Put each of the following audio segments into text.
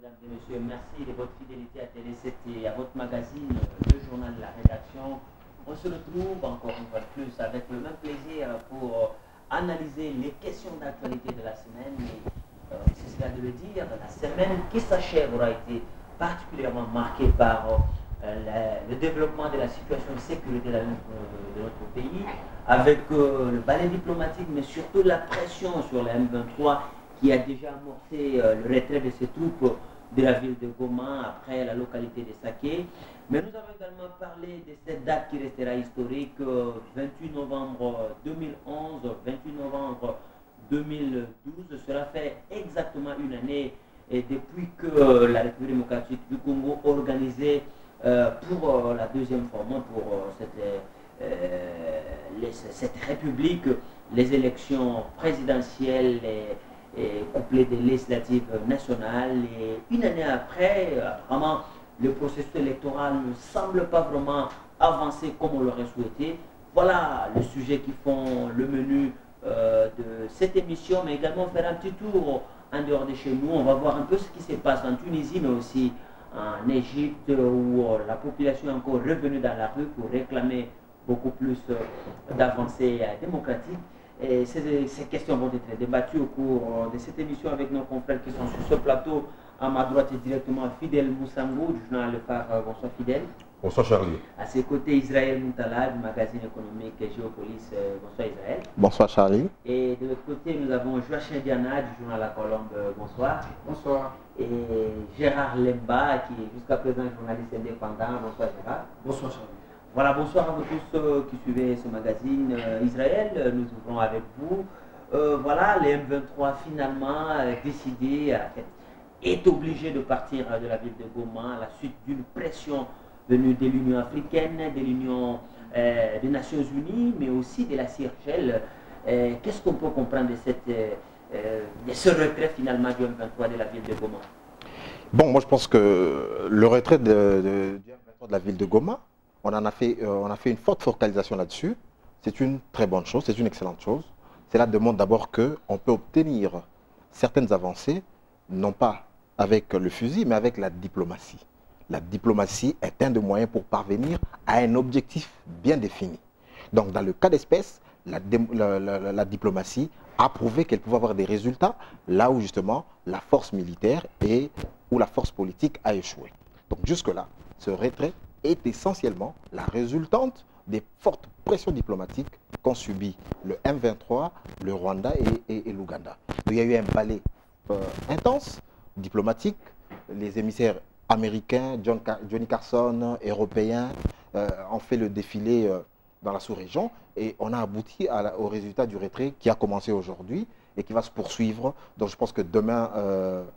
mesdames et messieurs. Merci de votre fidélité à Télé 7 et à votre magazine, le journal de la rédaction. On se retrouve encore une fois de plus avec le même plaisir pour analyser les questions d'actualité de la semaine. C'est cela de le dire, la semaine qui s'achève aura été particulièrement marquée par le développement de la situation de sécurité de notre pays, avec le balai diplomatique, mais surtout la pression sur la M23 qui a déjà amorcé le retrait de ses troupes de la ville de Goma après la localité de Saké. Mais nous avons également parlé de cette date qui restera historique, 28 novembre 2011, 28 novembre 2012. Cela fait exactement une année et depuis que la République démocratique du Congo organisait pour la deuxième fois, pour cette république, les élections présidentielles et couplées des législatives nationales. Et une année après, vraiment, le processus électoral ne semble pas vraiment avancer comme on l'aurait souhaité. Voilà les sujets qui font le menu de cette émission, mais également faire un petit tour en dehors de chez nous. On va voir un peu ce qui se passe en Tunisie, mais aussi en Égypte, où la population est encore revenue dans la rue pour réclamer beaucoup plus d'avancées démocratiques. Et ces questions vont être débattues au cours de cette émission avec nos confrères qui sont sur ce plateau. À ma droite est directement Fidèle Moussangou du journal Le Phare. Bonsoir Fidèle. Bonsoir Charlie. À ses côtés, Israël Moutala du magazine économique Géopolis. Bonsoir Israël. Bonsoir Charlie. Et de l'autre côté, nous avons Joachim Diana du journal La Colombe. Bonsoir. Bonsoir. Et Gérard Lemba qui est jusqu'à présent journaliste indépendant. Bonsoir Gérard. Bonsoir Charlie. Voilà, bonsoir à vous tous qui suivez ce magazine. Israël, nous ouvrons avec vous. Voilà, les M23 finalement décidé, est obligé de partir de la ville de Goma à la suite d'une pression venue de l'Union africaine, de l'Union des Nations Unies, mais aussi de la CIRGL. Qu'est-ce qu'on peut comprendre de ce retrait finalement du M23 de la ville de Goma? Bon, moi je pense que le retrait du M23 de la ville de Goma, on a fait une forte focalisation là-dessus. C'est une très bonne chose, c'est une excellente chose. Cela demande d'abord qu'on peut obtenir certaines avancées, non pas avec le fusil, mais avec la diplomatie. La diplomatie est un des moyens pour parvenir à un objectif bien défini. Donc dans le cas d'espèce, la diplomatie a prouvé qu'elle pouvait avoir des résultats là où justement la force militaire ou la force politique a échoué. Donc jusque-là, ce retrait est essentiellement la résultante des fortes pressions diplomatiques qu'ont subi le M23, le Rwanda et l'Ouganda. Il y a eu un balai intense, diplomatique. Les émissaires américains, Johnny Carson, européens, ont fait le défilé dans la sous-région et on a abouti au résultat du retrait qui a commencé aujourd'hui et qui va se poursuivre. Donc je pense que demain,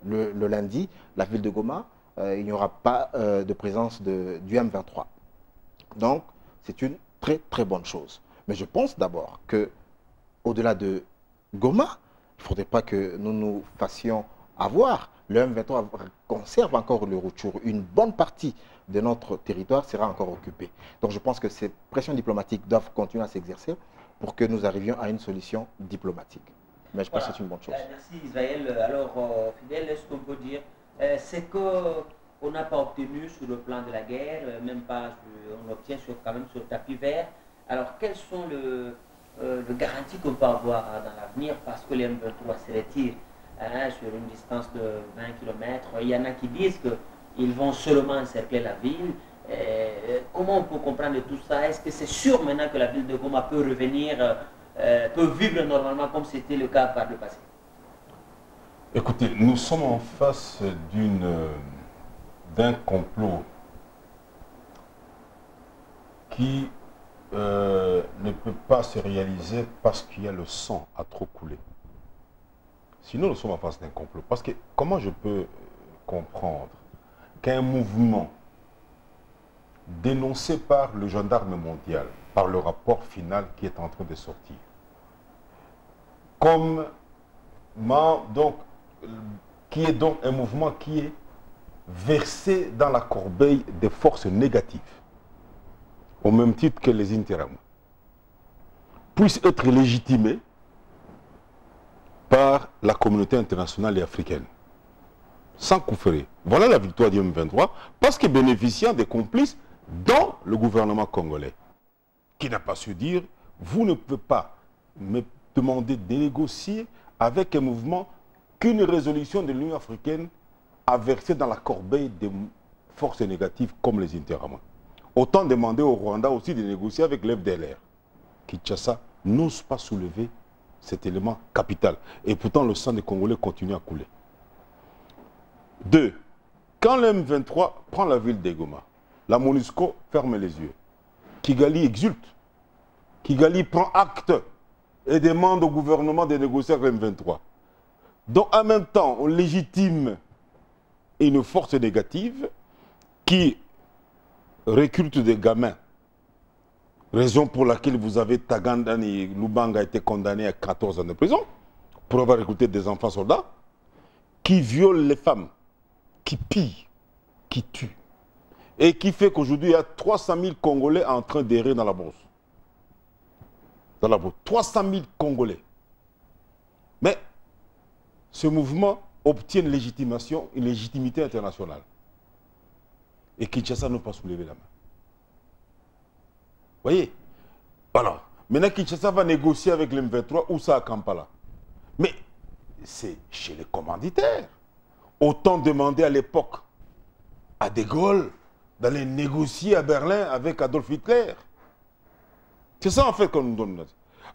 le lundi, la ville de Goma, il n'y aura pas de présence du M23. Donc, c'est une très très bonne chose. Mais je pense d'abord qu'au-delà de Goma, il ne faudrait pas que nous nous fassions avoir. Le M23 conserve encore le retour. Une bonne partie de notre territoire sera encore occupée. Donc je pense que ces pressions diplomatiques doivent continuer à s'exercer pour que nous arrivions à une solution diplomatique. Mais je pense que c'est une bonne chose. Merci Israël. Alors, Fidèle, est-ce qu'on peut dire c'est qu'on n'a pas obtenu sur le plan de la guerre, même pas, on obtient quand même sur tapis vert. Alors, quelles sont les garanties qu'on peut avoir dans l'avenir parce que les M23 se retirent sur une distance de 20 km? Il y en a qui disent qu'ils vont seulement encercler la ville. Comment on peut comprendre tout ça? Est-ce que c'est sûr maintenant que la ville de Goma peut revenir, peut vivre normalement comme c'était le cas par le passé? Écoutez, nous sommes en face d'un complot qui ne peut pas se réaliser parce qu'il y a le sang à trop couler. Sinon, nous sommes en face d'un complot. Parce que comment je peux comprendre qu'un mouvement dénoncé par le gendarme mondial, par le rapport final qui est en train de sortir, qui est donc un mouvement qui est versé dans la corbeille des forces négatives, au même titre que les intérim, puisse être légitimé par la communauté internationale et africaine. sans coup ferré. Voilà la victoire du M23, parce que bénéficiant des complices dans le gouvernement congolais, qui n'a pas su dire, vous ne pouvez pas me demander de négocier avec un mouvement qu'une résolution de l'Union africaine a versé dans la corbeille des forces négatives comme les Interahamwe. Autant demander au Rwanda aussi de négocier avec l'FDLR. Kinshasa n'ose pas soulever cet élément capital. Et pourtant, le sang des Congolais continue à couler. 2. Quand le M23 prend la ville d'Egoma, la MONUSCO ferme les yeux. Kigali exulte. Kigali prend acte et demande au gouvernement de négocier avec le M23. Donc, en même temps, on légitime une force négative qui recrute des gamins. Raison pour laquelle vous avez Tagandani Lubanga a été condamné à 14 ans de prison pour avoir recruté des enfants soldats qui violent les femmes, qui pillent, qui tuent. Et qui fait qu'aujourd'hui, il y a 300 000 Congolais en train d'errer dans la bourse. Dans la bourse. 300 000 Congolais. Mais ce mouvement obtient une légitimité internationale. Et Kinshasa n'a pas soulevé la main. Vous voyez? Voilà. Maintenant, Kinshasa va négocier avec le M23 ou ça à Kampala. Mais c'est chez les commanditaires. Autant demander à l'époque à De Gaulle d'aller négocier à Berlin avec Adolf Hitler. C'est ça en fait qu'on nous donne.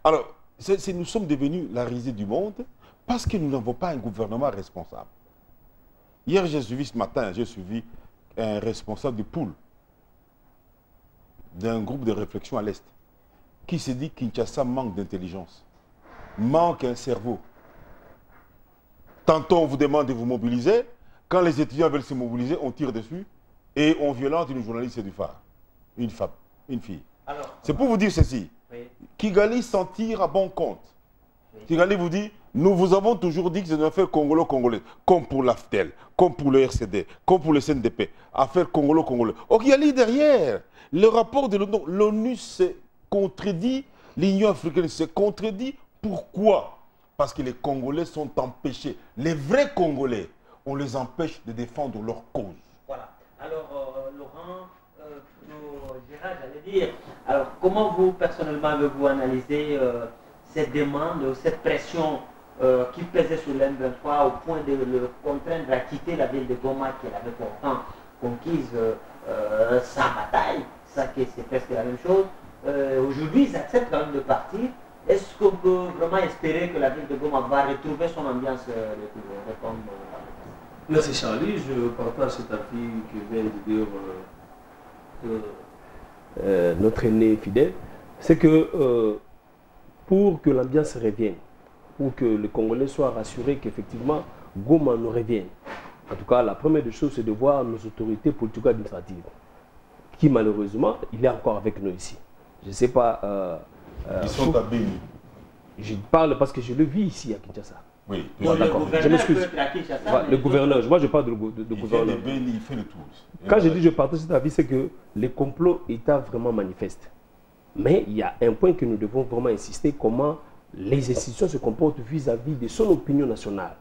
Alors, nous sommes devenus la risée du monde parce que nous n'avons pas un gouvernement responsable. Hier, j'ai suivi ce matin, j'ai suivi un responsable du pool d'un groupe de réflexion à l'Est qui s'est dit que Kinshasa manque d'intelligence, manque un cerveau. Tantôt on vous demande de vous mobiliser, quand les étudiants veulent se mobiliser, on tire dessus et on violente une journaliste du phare, une femme, une fille. C'est pour vous dire ceci, oui. Kigali s'en tire à bon compte. Oui. Kigali vous dit, nous vous avons toujours dit que c'est une affaire congolo-congolaise, comme pour l'AFTEL, comme pour le RCD, comme pour le CNDP, affaire congolo-congolaise. Au Kigali derrière, le rapport de l'ONU s'est contredit, l'Union africaine s'est contredit. Pourquoi? Parce que les Congolais sont empêchés. Les vrais Congolais, on les empêche de défendre leur cause. Voilà. Alors, Laurent, Gérard, j'allais dire, alors comment vous, personnellement, avez-vous analysé cette demande, cette pression qui pesait sur l'M23 au point de le contraindre à quitter la ville de Goma qu'elle avait pourtant conquise sans bataille, ça c'est presque la même chose. Aujourd'hui, ils acceptent quand même de partir. Est-ce qu'on peut vraiment espérer que la ville de Goma va retrouver son ambiance comme Merci Charlie, je partage cet avis que vient de dire notre aîné fidèle. C'est que pour que l'ambiance revienne, pour que les Congolais soient rassurés qu'effectivement Goma nous revienne, en tout cas la première des choses c'est de voir nos autorités politico-administratives qui malheureusement il est encore avec nous ici. Je ne sais pas... Ils sont à Béni. Je parle parce que je le vis ici à Kinshasa. Oui, je m'excuse. Le gouverneur, moi je parle de gouverneur. Il fait le tour. Quand je dis je partage cet avis, c'est que les complots étaient vraiment manifestes. Mais il y a un point que nous devons vraiment insister, comment les institutions se comportent vis-à-vis de son opinion nationale.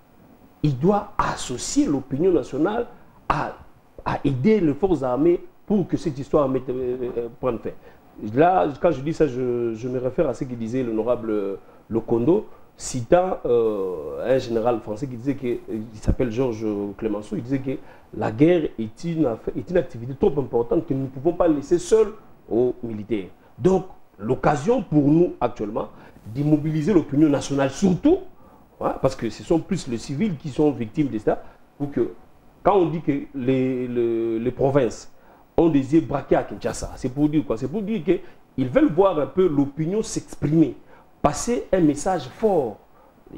Il doit associer l'opinion nationale à aider les forces armées pour que cette histoire prenne fin. Là, quand je dis ça, je me réfère à ce que disait l'honorable Lokondo, citant un général français qui disait que, il s'appelle Georges Clemenceau, il disait que la guerre est une activité trop importante que nous ne pouvons pas laisser seule aux militaires. Donc, l'occasion pour nous actuellement d'immobiliser l'opinion nationale, surtout, hein, parce que ce sont plus les civils qui sont victimes de ça, pour que, quand on dit que les provinces ont des yeux braqués à Kinshasa, c'est pour dire quoi? C'est pour dire qu'ils veulent voir un peu l'opinion s'exprimer, passer un message fort.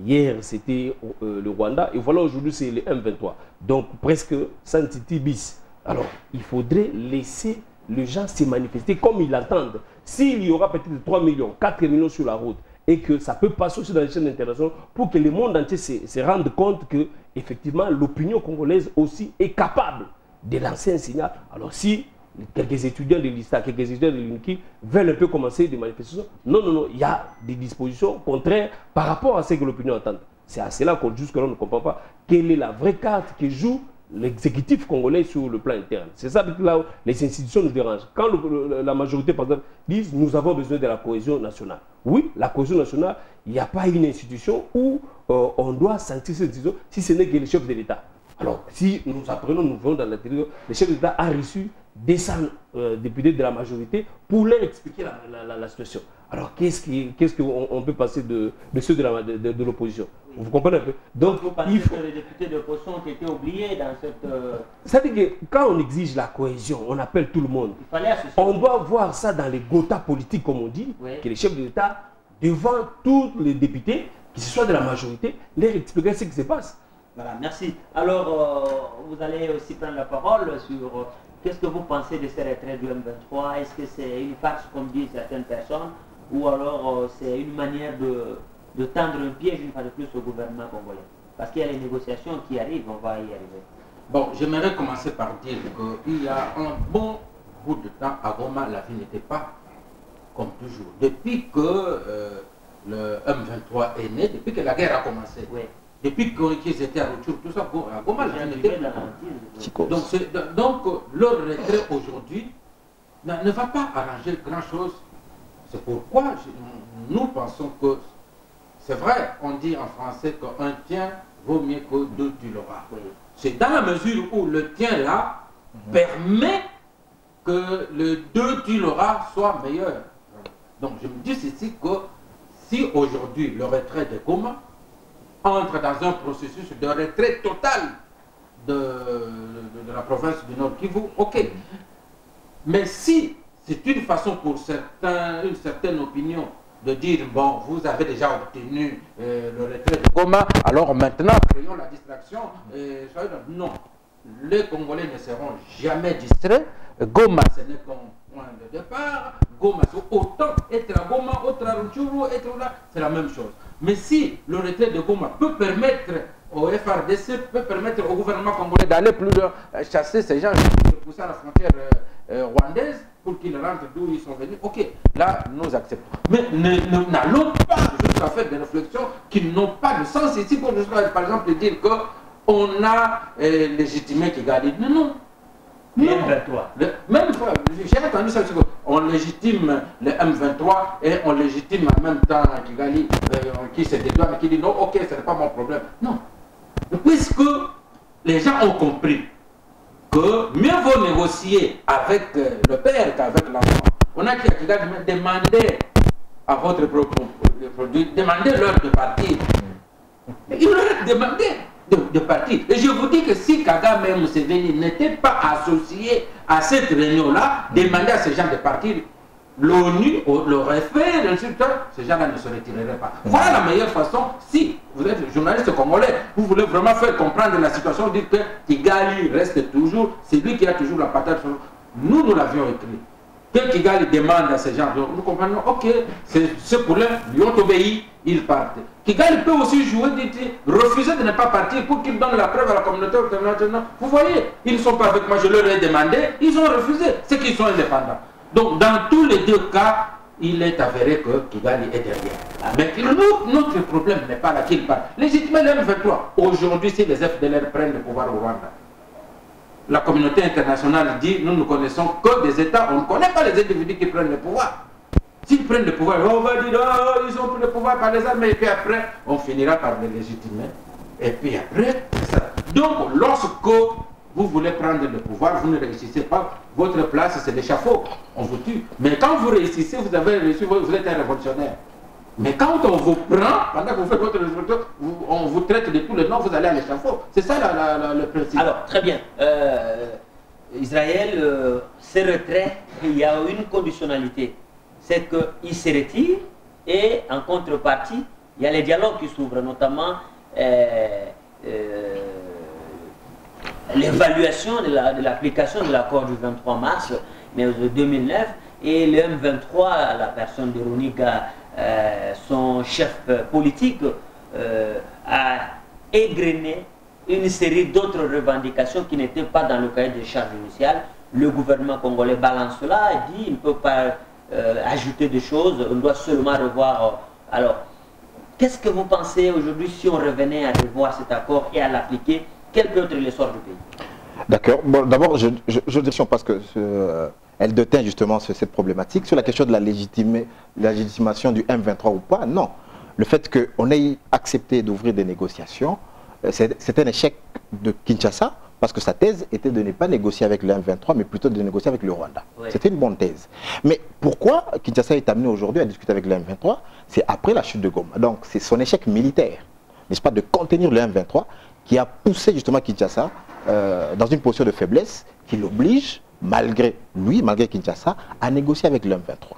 Hier, c'était le Rwanda, et voilà, aujourd'hui, c'est le M23. Donc, presque Santiti bis. Alors, il faudrait laisser les gens se manifester comme ils l'entendent. S'il y aura peut-être 3 millions, 4 millions sur la route, et que ça peut passer aussi dans les chaînes internationales, pour que le monde entier se rende compte que, effectivement, l'opinion congolaise aussi est capable de lancer un signal. Alors, si quelques étudiants de l'ISTA, quelques étudiants de l'UNIKI veulent un peu commencer des manifestations, non, il y a des dispositions contraires par rapport à ce que l'opinion entend. C'est à cela qu'on jusque-là ne comprend pas quelle est la vraie carte que joue l'exécutif congolais sur le plan interne. C'est ça que là où les institutions nous dérangent. Quand la majorité, par exemple, disent nous avons besoin de la cohésion nationale. Oui, la cohésion nationale, il n'y a pas une institution où on doit sentir cette décision si ce n'est que le chef de l'État. Alors, si nous apprenons, nous voyons dans l'intérieur, le chef de l'État a reçu des députés de la majorité pour leur expliquer la situation. Alors, qu'est-ce qu'on peut passer de ceux de l'opposition? Oui. Vous comprenez un peu? Donc, vous pensez que les députés de l'opposition ont été oubliés dans cette... C'est-à-dire que quand on exige la cohésion, on appelle tout le monde. Il fallait associer. On doit voir ça dans les quotas politiques, comme on dit, oui. Que les chefs de l'État, devant tous les députés, qui soient de la majorité, leur expliquer ce qui se passe. Voilà, merci. Alors, vous allez aussi prendre la parole sur qu'est-ce que vous pensez de ces retraits du M23? Est-ce que c'est une farce, comme disent certaines personnes, ou alors c'est une manière de tendre un piège une fois de plus au gouvernement congolais? Parce qu'il y a les négociations qui arrivent, on va y arriver. Bon, j'aimerais commencer par dire qu'il y a un bon bout de temps à Goma, la vie n'était pas comme toujours. Depuis que le M23 est né, depuis que la guerre a commencé, oui. Depuis qu'ils étaient à retour, tout ça, à Goma, la vie n'était pas. Donc, leur retrait aujourd'hui ne va pas arranger grand-chose. C'est pourquoi nous pensons que, c'est vrai, on dit en français qu'un tien vaut mieux que deux tu l'auras. Oui. C'est dans la mesure où le tien là permet que le deux tu l'auras soit meilleur. Donc je me dis ici que si aujourd'hui le retrait de Goma entre dans un processus de retrait total de la province du Nord Kivu, ok. Mais si c'est une façon pour certains, une certaine opinion de dire, bon, vous avez déjà obtenu le retrait de Goma, alors maintenant, créons la distraction. Non, les Congolais ne seront jamais distraits. Goma, ce n'est qu'un point de départ. Goma, c'est autant être à Goma, autre à Rutshuru, être là, c'est la même chose. Mais si le retrait de Goma peut permettre au FRDC, peut permettre au gouvernement congolais d'aller plus loin, chasser ces gens, de pousser à la frontière rwandaise pour qu'ils rentrent d'où ils sont venus, ok, là nous acceptons. Mais n'allons pas jusqu'à faire des réflexions qui n'ont pas de sens ici pour par exemple dire qu'on a légitimé Kigali. Non. Même j'ai entendu ça, on légitime le M23 et on légitime en même temps Kigali qui se dédouane, qui dit non, ok, ce n'est pas mon problème. Non. Puisque les gens ont compris que mieux vaut négocier avec le père qu'avec l'enfant. On a qui a Kigali demandé à votre produit, demandez-leur de partir. Ils leur ont demandé de partir. Et je vous dis que si Kagame et Museveni n'étaient pas associés à cette réunion-là, demander à ces gens de partir, l'ONU l'aurait fait, ces gens-là ne se retireraient pas. Voilà la meilleure façon, si vous êtes journaliste congolais, vous voulez vraiment faire comprendre la situation, dire que Kigali reste toujours, c'est lui qui a toujours la patate. Nous l'avions écrit. Que Kigali demande à ces gens, nous comprenons, ok, c'est pour eux, ils ont obéi, ils partent. Kigali peut aussi jouer, refuser de ne pas partir pour qu'ils donnent la preuve à la communauté internationale. Vous voyez, ils ne sont pas avec moi, je leur ai demandé, ils ont refusé, c'est qu'ils sont indépendants. Donc dans tous les deux cas, il est avéré que Kigali est derrière. Mais notre problème n'est pas là qu'il parle. Légitimement, le M23, aujourd'hui, si les FDLR prennent le pouvoir au Rwanda, la communauté internationale dit, nous ne connaissons que des États, on ne connaît pas les individus qui prennent le pouvoir. S'ils prennent le pouvoir, on va dire, oh, ils ont pris le pouvoir par les armées, et puis après, on finira par les légitimer. Et puis après, c'est ça. Donc, lorsque vous voulez prendre le pouvoir, vous ne réussissez pas, votre place, c'est l'échafaud, on vous tue. Mais quand vous réussissez, vous avez réussi, vous êtes un révolutionnaire. Mais quand on vous prend, pendant que vous faites votre résultat, on vous traite de tous les noms, vous allez à l'échafaud. C'est ça le principe. Alors, très bien. Israël, ses retraits, il y a une conditionnalité. C'est qu'il se retire et en contrepartie, il y a les dialogues qui s'ouvrent, notamment l'évaluation de l'application de l'accord du 23 mars 2009 et le M23, la personne de Runiga, son chef politique, a égrené une série d'autres revendications qui n'étaient pas dans le cahier de charges initial. Le gouvernement congolais balance cela et dit qu'il ne peut pas ajouter des choses, on doit seulement revoir. Alors, qu'est-ce que vous pensez aujourd'hui si on revenait à revoir cet accord et à l'appliquer? Quel peut être l'essor du pays? D'accord. Bon, d'abord, je dis parce que elle déteint justement cette problématique. Sur la question de la légitimation du M23 ou pas, non. Le fait qu'on ait accepté d'ouvrir des négociations, c'est un échec de Kinshasa, parce que sa thèse était de ne pas négocier avec le M23, mais plutôt de négocier avec le Rwanda. Oui. C'était une bonne thèse. Mais pourquoi Kinshasa est amené aujourd'hui à discuter avec le M23? C'est après la chute de Goma. Donc c'est son échec militaire, n'est-ce pas, de contenir le M23, qui a poussé justement Kinshasa dans une position de faiblesse, qui l'oblige, malgré lui, malgré Kinshasa, à négocier avec le M23.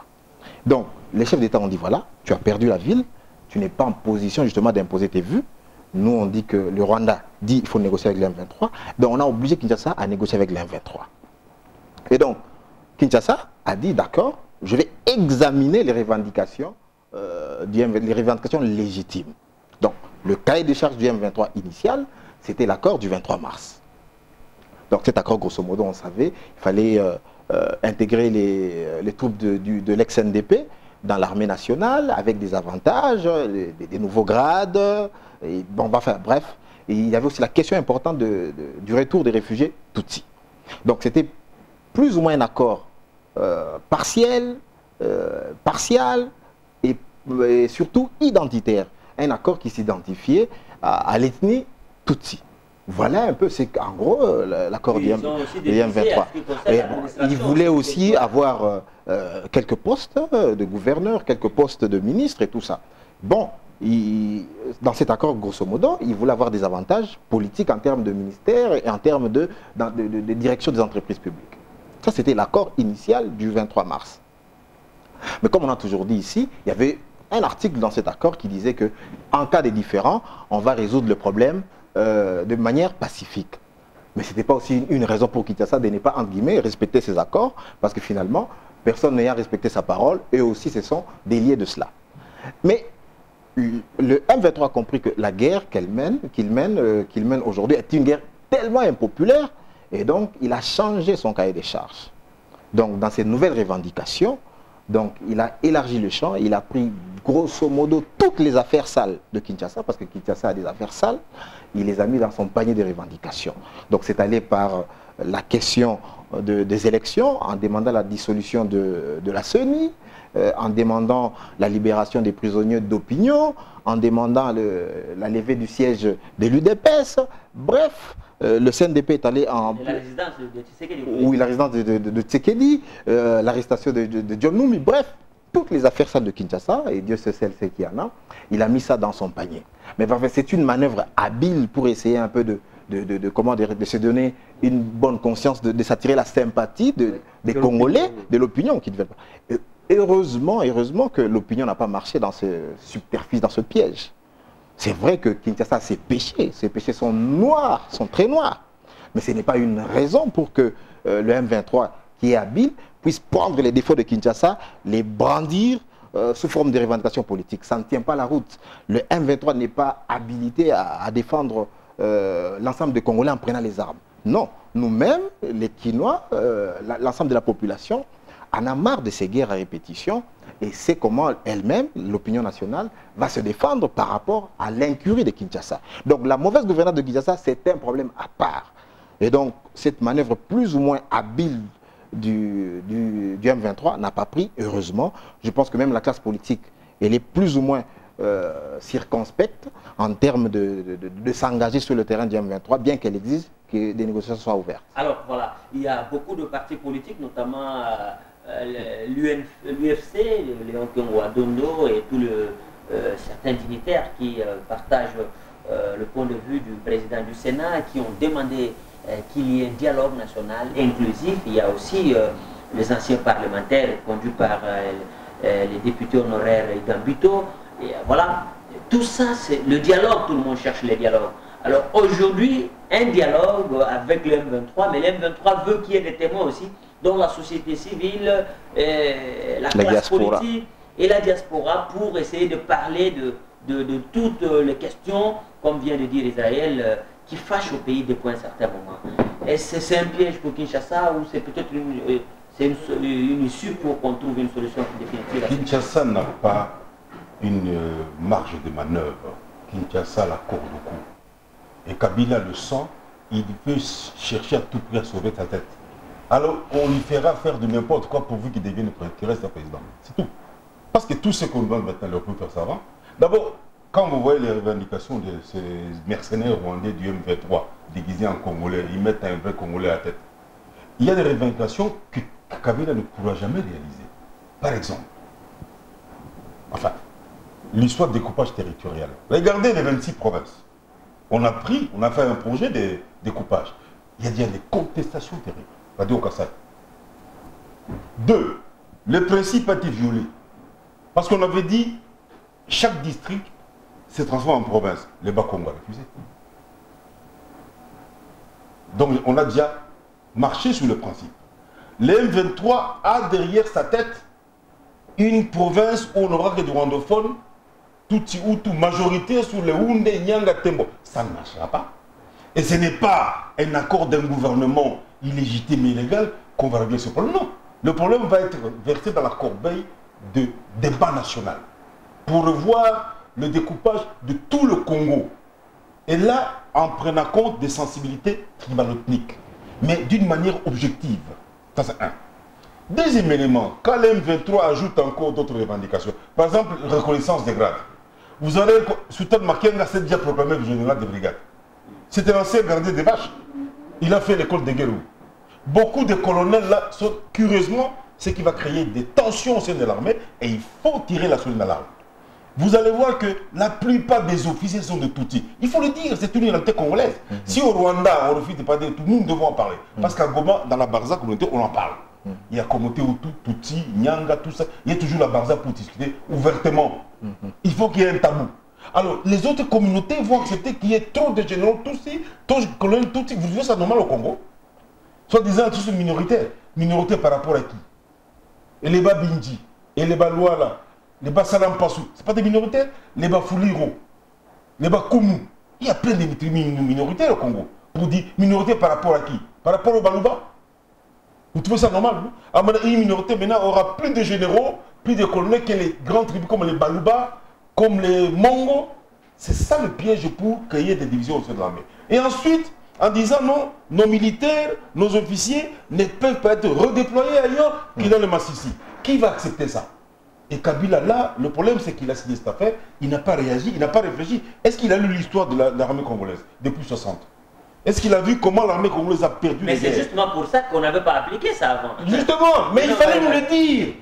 Donc les chefs d'État ont dit, voilà, tu as perdu la ville, tu n'es pas en position justement d'imposer tes vues. Nous, on dit que le Rwanda dit qu'il faut négocier avec le M23. Donc, on a obligé Kinshasa à négocier avec le M23. Et donc, Kinshasa a dit, d'accord, je vais examiner les revendications, les revendications légitimes. Donc, le cahier de charges du M23 initial, c'était l'accord du 23 mars. Donc, cet accord, grosso modo, on savait, il fallait intégrer les troupes de l'ex-NDP dans l'armée nationale, avec des avantages, des nouveaux grades, et bon, enfin, bref. Et il y avait aussi la question importante du retour des réfugiés Tutsis. Donc c'était plus ou moins un accord partiel et surtout identitaire. Un accord qui s'identifiait à l'ethnie Tutsi. Voilà un peu, c'est en gros l'accord du M23. Il voulait aussi avoir quelques postes de gouverneurs, quelques postes de ministres et tout ça. Bon, dans cet accord, grosso modo, il voulait avoir des avantages politiques en termes de ministère et en termes de direction des entreprises publiques. Ça, c'était l'accord initial du 23 mars. Mais comme on a toujours dit ici, il y avait un article dans cet accord qui disait que, en cas de différend, on va résoudre le problème de manière pacifique. Mais ce n'était pas aussi une raison pour Kinshasa de ne pas, entre guillemets, respecter ces accords, parce que finalement, personne n'ayant respecté sa parole, eux aussi se sont déliés de cela. Mais le M23 a compris que la guerre qu'il mène aujourd'hui est une guerre tellement impopulaire, et donc il a changé son cahier des charges. Donc dans ces nouvelles revendications, donc il a élargi le champ, il a pris grosso modo toutes les affaires sales de Kinshasa, parce que Kinshasa a des affaires sales, il les a mis dans son panier de revendications. Donc c'est allé par la question des élections, en demandant la dissolution de la CENI, en demandant la libération des prisonniers d'opinion, en demandant la levée du siège de l'UDPS. Bref, le CNDP est allé en... La résidence de Tshisekedi. Oui, la résidence de Tshisekedi, l'arrestation de John Numbi. Bref, toutes les affaires sales de Kinshasa, et Dieu sait celle qu'il y en a, il a mis ça dans son panier. Mais c'est une manœuvre habile pour essayer un peu de se donner une bonne conscience, de s'attirer la sympathie des Congolais, de l'opinion qui ne veulent pas. Et heureusement que l'opinion n'a pas marché dans ce subterfuge, dans ce piège. C'est vrai que Kinshasa a ses péchés sont noirs, sont très noirs. Mais ce n'est pas une raison pour que le M23, qui est habile, puisse prendre les défauts de Kinshasa, les brandir sous forme de revendications politiques. Ça ne tient pas la route. Le M23 n'est pas habilité à défendre l'ensemble des Congolais en prenant les armes. Non, nous-mêmes, les Kinois, l'ensemble de la population, en a marre de ces guerres à répétition et c'est comment elle-même, l'opinion nationale, va se défendre par rapport à l'incurie de Kinshasa. Donc la mauvaise gouvernance de Kinshasa, c'est un problème à part. Et donc cette manœuvre plus ou moins habile du M23 n'a pas pris, heureusement. Je pense que même la classe politique, elle est plus ou moins circonspecte en termes de s'engager sur le terrain du M23, bien qu'elle exige que des négociations soient ouvertes. Alors voilà, il y a beaucoup de partis politiques, notamment l'UFC, Léon Kengouadondo et tous certains dignitaires qui partagent le point de vue du président du Sénat, qui ont demandé qu'il y ait un dialogue national inclusif. Il y a aussi les anciens parlementaires conduits par les députés honoraires Gambito. Et voilà, tout ça, c'est le dialogue, tout le monde cherche le dialogue. Alors aujourd'hui, un dialogue avec le M23, mais le M23 veut qu'il y ait des témoins aussi, dont la société civile, la classe politique et la diaspora, pour essayer de parler de toutes les questions, comme vient de dire Israël, qui fâchent au pays depuis un certain moment. Est-ce que c'est un piège pour Kinshasa ou c'est peut-être une issue pour qu'on trouve une solution définitive? Kinshasa n'a pas une marge de manœuvre. Kinshasa a la corde au cou. Et Kabila le sent il veut chercher à tout prix à sauver sa tête. Alors, on lui fera faire de n'importe quoi pourvu qu'il devienne qu'il reste président. C'est tout. Parce que tout ce qu'on doit maintenant leur peut faire ça avant. D'abord, quand vous voyez les revendications de ces mercenaires rwandais du M23 déguisés en Congolais, ils mettent un vrai Congolais à la tête. Il y a des revendications que Kabila ne pourra jamais réaliser. Par exemple, enfin, l'histoire de découpage territorial. Regardez les 26 provinces. On a fait un projet de découpage. Il y a des contestations terribles. Radio Kassai. 2. Le principe a été violé. Parce qu'on avait dit, chaque district se transforme en province. Les Bas-Congo ont refusé. Donc on a déjà marché sur le principe. Le M23 a derrière sa tête une province où on n'aura que des rwandophones, Tutsi Hutu, majorité sur le Houndé, Nyanga, Tembo. Ça ne marchera pas. Et ce n'est pas un accord d'un gouvernement illégitime et illégal qu'on va régler ce problème. Non. Le problème va être versé dans la corbeille de débat national pour revoir le découpage de tout le Congo. Et là, en prenant compte des sensibilités tribalothniques, mais d'une manière objective. Ça, c'est un. Deuxième élément, quand l'M23 ajoute encore d'autres revendications, par exemple, reconnaissance des grades. Vous aurez, Sultan Makenga s'est déjà proclamé le général de brigade. C'était un ancien gardien des vaches. Il a fait l'école de Guérou. Beaucoup de colonels là sont curieusement ce qui va créer des tensions au sein de l'armée et il faut tirer la sonnette d'alarme. Vous allez voir que la plupart des officiers sont de Tutsis. Il faut le dire, c'est une réalité congolaise. Si au Rwanda, on refuse de parler de tout, nous devons en parler. Parce qu'à Goma, dans la Barza communauté, on en parle. Il y a communauté Hutu, Tutsi, Nyanga, tout ça. Il y a toujours la Barza pour discuter ouvertement. Il faut qu'il y ait un tabou. Alors, les autres communautés vont accepter qu'il y ait trop de généraux Tutsi, trop de colonels Tutsi. Vous trouvez ça normal au Congo? Soit disant tous minoritaires. Minoritaires par rapport à qui? Et les Babinji, et les Balouala, les Bassalampassou, ce pas des minoritaires? Les Bafuliro, les Bakumu. Il y a plein de minoritaires au Congo. Pour dire minorité par rapport à qui? Par rapport aux Balouba? Vous trouvez ça normal? Une minorité maintenant aura plus de généraux, plus de colonels que les grandes tribus comme les Balouba, comme les Mongos. C'est ça le piège pour créer des divisions au sein de l'armée. Et ensuite, en disant non, nos militaires, nos officiers ne peuvent pas être redéployés ailleurs que dans le Massissi. Qui va accepter ça? Et Kabila, là, le problème c'est qu'il a signé cette affaire, il n'a pas réagi, il n'a pas réfléchi. Est-ce qu'il a lu l'histoire de l'armée congolaise depuis 60? Est-ce qu'il a vu comment l'armée congolaise a perdu mais les guerres? c'est justement pour ça qu'on n'avait pas appliqué ça avant. Justement, mais il fallait nous le dire.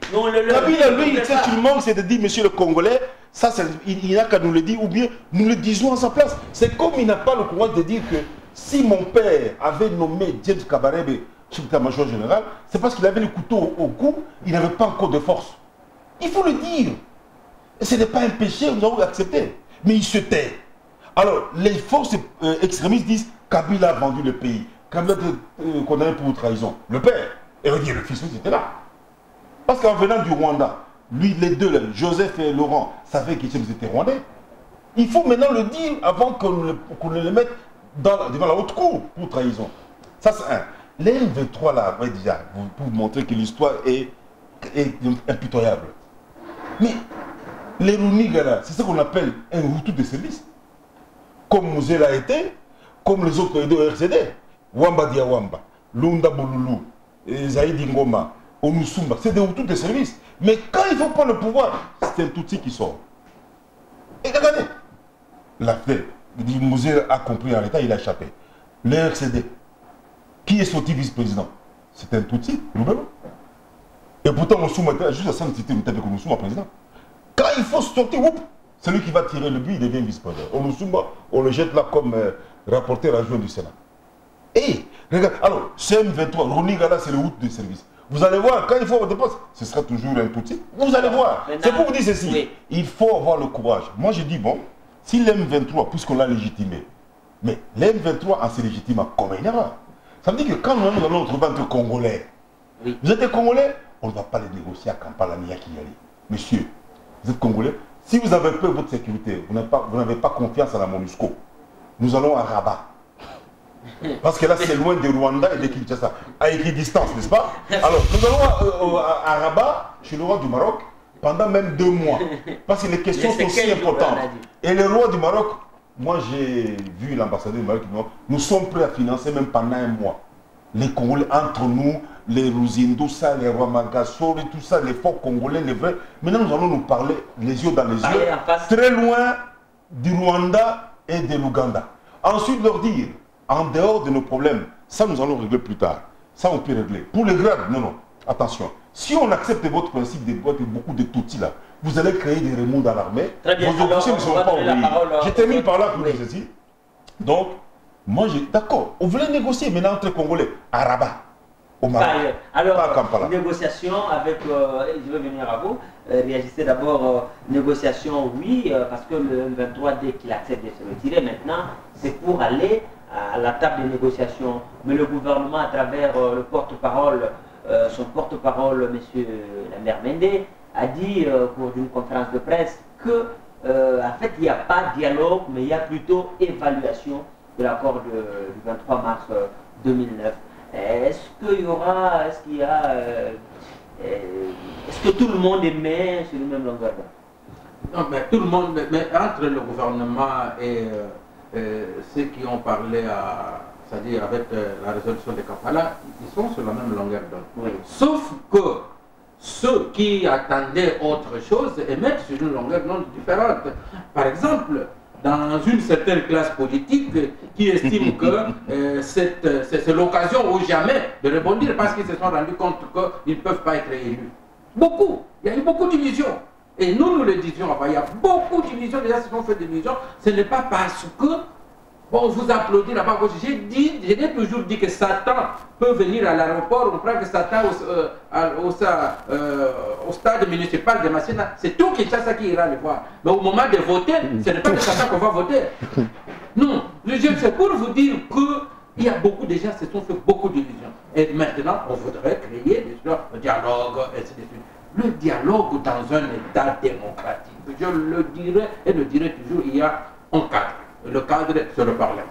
Kabila, lui, ce qu'il manque, c'est de dire, monsieur le Congolais, ça, il n'a qu'à nous le dire, ou bien nous le disons à sa place. C'est comme il n'a pas le courage de dire que si mon père avait nommé James Kabarebe chef d'état-major général, c'est parce qu'il avait le couteau au cou, il n'avait pas encore de force. Il faut le dire. Et ce n'est pas un péché, nous avons accepté. Mais il se tait. Alors, les forces extrémistes disent Kabila a vendu le pays. Kabila est condamné pour trahison. Le père, et on dit le fils, était là. Parce qu'en venant du Rwanda, lui, les deux, là, Joseph et Laurent, savaient qu'ils étaient rwandais. Il faut maintenant le dire avant qu'on le mette devant la haute cour pour trahison. Ça, c'est un. Les M23, là, ouais, déjà, pour vous montrer que l'histoire est impitoyable. Mais les Runiga, c'est ce qu'on appelle un Hutu de service. Comme Mouzela a été, comme les autres de RCD. Wamba Diawamba, Lunda Bolulu, Zaïdi Ngoma, Onusumba, c'est des Hutus de service. Mais quand il faut prendre le pouvoir, c'est un Tutsi qui sort. Et regardez, l'affaire, Mouzela a compris en l'état, il a échappé. Le RCD, qui est sorti vice-président? C'est un Tutsi, Loubelo. Et pourtant, Moussouma était juste à ça, c'était avec Moussouma président. Quand il faut sortir, c'est lui qui va tirer le but, il devient vice-président. Moussouma, on le jette là comme rapporteur adjoint du Sénat. Et, regarde, alors, CM23, Ronigala, c'est le route de service. Vous allez voir, quand il faut votre poste, ce sera toujours un Tutsi. Vous allez voir. C'est pour vous dire ceci. Oui. Il faut avoir le courage. Moi, je dis, bon, si l'M23, puisqu'on l'a légitimé, mais l'M23 en se légitime comme une erreur. Ça veut dire que quand nous allons trouver entre Congolais, oui. Vous êtes des Congolais, on ne va pas les négocier à Kampala ni à Kigali. Monsieur, vous êtes Congolais, si vous avez peur de votre sécurité, vous n'avez pas confiance à la MONUSCO, nous allons à Rabat. Parce que là, c'est loin de Rwanda et de Kinshasa, à équidistance, n'est-ce pas? Alors, nous allons à Rabat, chez le roi du Maroc, pendant même 2 mois. Parce que les questions sont aussi importantes. Et le roi du Maroc moi j'ai vu l'ambassadeur du Mali qui dit nous sommes prêts à financer même pendant un mois. Les Congolais entre nous, les Rouzindosa, les Rwamagasso, tout ça, les forts Congolais, les vrais. Maintenant nous allons nous parler les yeux dans les yeux, très loin du Rwanda et de l'Ouganda. Ensuite leur dire, en dehors de nos problèmes, ça nous allons régler plus tard. Ça on peut régler. Pour les grades, non, non, attention. Si on accepte votre principe de beaucoup de Tutsis là, vous allez créer des remous dans l'armée. Vos officiers ne seront pas obéis. Je termine par là pour dire ceci. Donc, moi, d'accord, on voulait négocier maintenant entre Congolais à Rabat, au Maroc, alors, pas à Kampala. Négociation avec, je vais venir à vous, réagissez d'abord, négociation oui, parce que le M23, dès qu'il accepte de se retirer maintenant, c'est pour aller à la table de négociation. Mais le gouvernement, à travers le porte-parole, son porte-parole, M. Lambert Mende, a dit au cours d'une conférence de presse que, en fait, il n'y a pas de dialogue, mais il y a plutôt évaluation de l'accord du 23 mars 2009. Est-ce qu'il y aura, est-ce que tout le monde est mis sur le même longueur d'onde? Non, mais tout le monde, mais entre le gouvernement et ceux qui ont parlé, c'est-à-dire avec la résolution de Kampala, ils sont sur la même longueur d'onde. Oui. Sauf que ceux qui attendaient autre chose émettent sur une longueur d'onde différente. Par exemple, dans une certaine classe politique qui estime que c'est l'occasion ou jamais de rebondir parce qu'ils se sont rendus compte qu'ils ne peuvent pas être élus. Beaucoup. Il y a eu beaucoup d'illusions. Et nous le disions avant, il y a beaucoup d'illusions, déjà se sont fait des illusions. Ce n'est pas parce que, bon, on vous applaudit là-bas. J'ai toujours dit que Satan peut venir à l'aéroport, on prend que Satan au stade municipal de Massena, c'est tout Kinshasa qui ira le voir. Mais au moment de voter, ce n'est pas que Satan qu'on va voter. Non, c'est pour vous dire qu'il y a beaucoup de gens qui se sont fait beaucoup d'illusions. Et maintenant, on voudrait créer un dialogue, etc. Le dialogue dans un État démocratique, je le dirais et le dirai toujours, il y a un cadre. Le cadre, c'est le Parlement.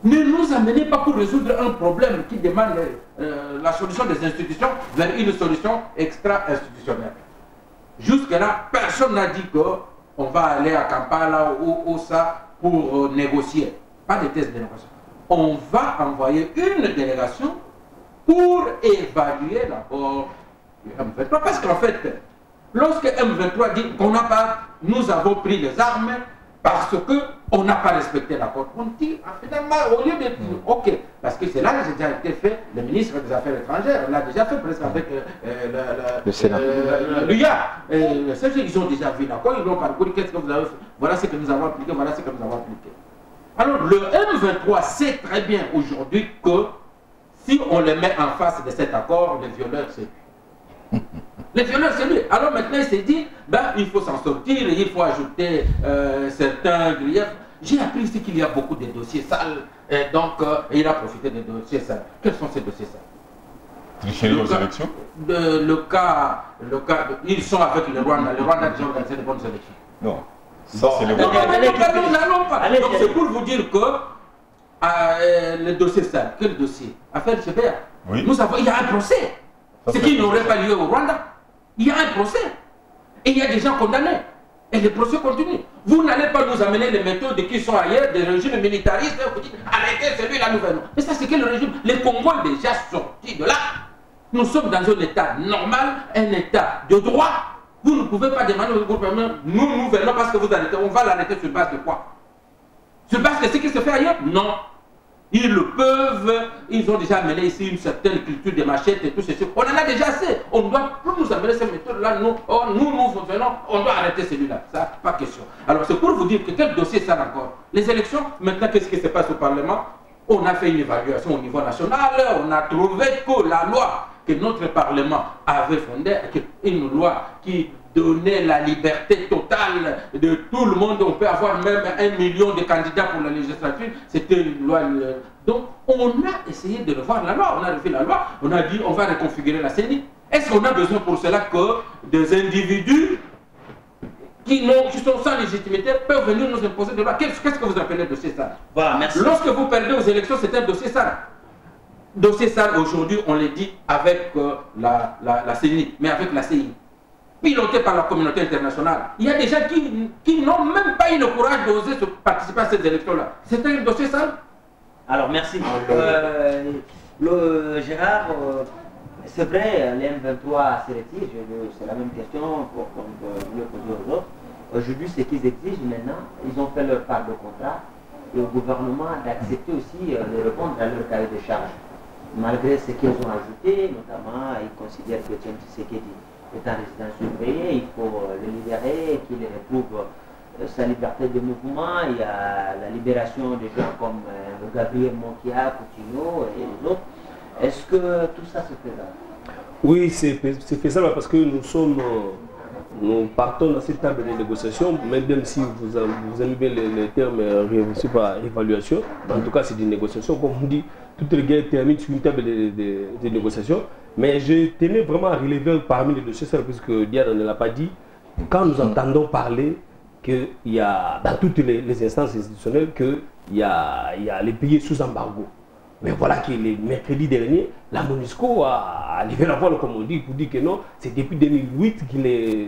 Ne nous amenez pas pour résoudre un problème qui demande la solution des institutions vers une solution extra-institutionnelle. Jusque-là, personne n'a dit qu'on va aller à Kampala ou ça pour négocier. Pas de thèse de négociation. On va envoyer une délégation pour évaluer l'accord du M23. Parce qu'en fait, lorsque M23 dit qu'on n'a pas, nous avons pris les armes, parce qu'on n'a pas respecté l'accord. On dit, finalement, au lieu de dire, ok, parce que c'est là que j'ai déjà été fait, le ministre des Affaires étrangères, on l'a déjà fait presque avec le Sénat. L'UIA. Ils ont déjà vu l'accord, ils l'ont parcouru, qu'est-ce que vous avez fait? Voilà ce que nous avons appliqué, voilà ce que nous avons appliqué. Alors, le M23 sait très bien aujourd'hui que si on le met en face de cet accord, les violeurs, c'est lui. Les violeurs, c'est lui. Alors maintenant, il s'est dit, ben, il faut s'en sortir, il faut ajouter certains griefs. J'ai appris ici qu'il y a beaucoup de dossiers sales, et donc il a profité des dossiers sales. Quels sont ces dossiers sales? Tricherie aux élections? Le cas, ils sont avec le Rwanda. Le Rwanda a déjà organisé de bonnes élections. Non. Ça, c'est le Non, n'allons pas. Donc c'est pour vous dire que le dossier sale, quel dossier? Affaire CBA. Oui. Nous savons, il y a un procès. Ce qui n'aurait pas lieu au Rwanda. Il y a un procès. Et il y a des gens condamnés. Et le procès continue. Vous n'allez pas nous amener les méthodes qui sont ailleurs, des régimes militaristes, vous dites arrêtez celui-là nouvellement. Mais ça, c'est quel régime? Le Congo est déjà sorti de là. Nous sommes dans un état normal, un état de droit. Vous ne pouvez pas demander au gouvernement, nous venons parce que vous arrêtez. On va l'arrêter sur base de quoi? Sur base de ce qui se fait ailleurs? Non. Ils le peuvent, ils ont déjà amené ici une certaine culture des machettes et tout ceci. On en a déjà assez. On ne doit plus nous amener ces méthodes-là. Nous venons, on doit arrêter celui-là. Ça, pas question. Alors c'est pour vous dire que quel dossier ça encore? Les élections, maintenant qu'est-ce qui se passe au Parlement? On a fait une évaluation au niveau national, on a trouvé que la loi que notre Parlement avait fondée, une loi qui donnait la liberté totale de tout le monde, on peut avoir même 1 million de candidats pour la législature, c'était une loi. Donc on a essayé de revoir la loi, on a refait la loi, on a dit on va reconfigurer la CENI. Est-ce qu'on a besoin pour cela que des individus qui sont sans légitimité peuvent venir nous imposer des lois? Qu'est-ce que vous appelez dossier sale? Voilà, merci. Lorsque vous perdez aux élections, c'est un dossier sale. Dossier sale, aujourd'hui, on le dit avec la CENI, mais avec la CI. pilotés par la communauté internationale. Il y a des gens qui n'ont même pas eu le courage d'oser participer à ces élections-là. C'est un dossier sale. Alors, merci. Gérard, c'est vrai, l'M23 s'est retiré, c'est la même question qu'on voulait poser aux autres. Aujourd'hui, ce qu'ils exigent maintenant, ils ont fait leur part de contrat et au gouvernement d'accepter aussi de répondre à leur cahier de charge. Malgré ce qu'ils ont ajouté, notamment, ils considèrent que Etienne Tshisekedi est en résidence surveillée, il faut le libérer, qu'il retrouve sa liberté de mouvement. Il y a la libération des gens comme Gabriel Monkia, Coutinho et les autres. Est-ce que tout ça se fait là? Oui, c'est faisable parce que nous partons dans cette table de négociation, même si vous aimez bien les termes réussis par évaluation. En tout cas, c'est une négociation. Comme on dit, toutes les guerres terminent sur une table de négociation. Mais je tenais vraiment à relever parmi les dossiers, puisque Diane ne l'a pas dit, quand nous entendons parler qu'il y a, dans toutes les instances institutionnelles, qu'il y a les pays sous embargo. Mais voilà que le mercredi dernier, la MONUSCO a levé la voile, comme on dit, pour dire que non, c'est depuis 2008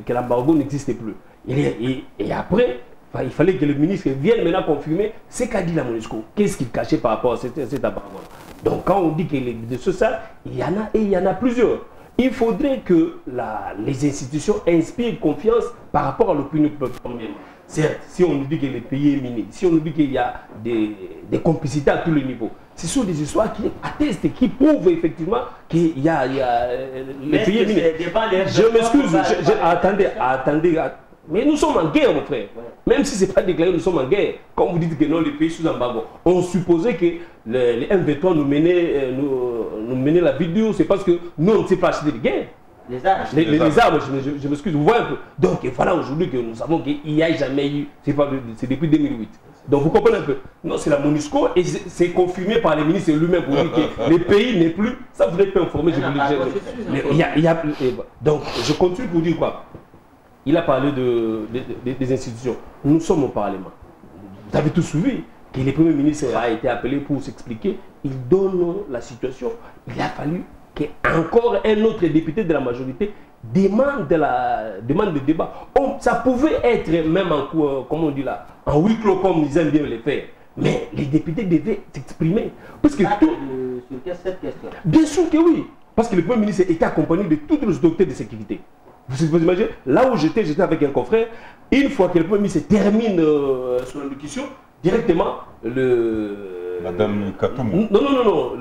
que l'embargo n'existe plus. Et après, il fallait que le ministre vienne maintenant confirmer ce qu'a dit la MONUSCO. Qu'est-ce qu'il cachait par rapport à cet embargo. Donc quand on dit que de ce ça, il y en a et il y en a plusieurs. Il faudrait que les institutions inspirent confiance par rapport à l'opinion première. Certes, si on nous dit que le pays est miné, si on nous dit qu'il y a des complicités à tous les niveaux, ce sont des histoires qui attestent et qui prouvent effectivement qu'il y a le pays est miné. Je m'excuse, attendez. Mais nous sommes en guerre, mon frère. Même si ce n'est pas déclaré, nous sommes en guerre. Quand vous dites que non, les pays sous embargo, on supposait que les M23 nous menaient la vie dure, c'est parce que nous, on ne sait pas acheter de guerre. Les armes, je m'excuse, vous voyez un peu. Donc voilà aujourd'hui que nous savons qu'il n'y a jamais eu, c'est depuis 2008. Donc vous comprenez un peu. Non, c'est la MONUSCO et c'est confirmé par les ministres lui-même pour dire que les pays n'est plus, ça vous n'êtes pas informé, je vous le dis. Donc je continue pour dire quoi. Il a parlé des institutions. Nous sommes au Parlement. Vous avez tout suivi que le Premier ministre a été appelé pour s'expliquer. Il donne la situation. Il a fallu qu'encore un autre député de la majorité demande le débat. Ça pouvait être même en huis clos comme ils aiment bien le faire. Mais les députés devaient s'exprimer. Parce que sur cette question. Bien sûr que oui. Parce que le Premier ministre était accompagné de toutes les autorités de sécurité. Vous imaginez, là où j'étais avec un confrère, une fois que le Premier ministre termine son allocution, directement Madame Katoumou. Non,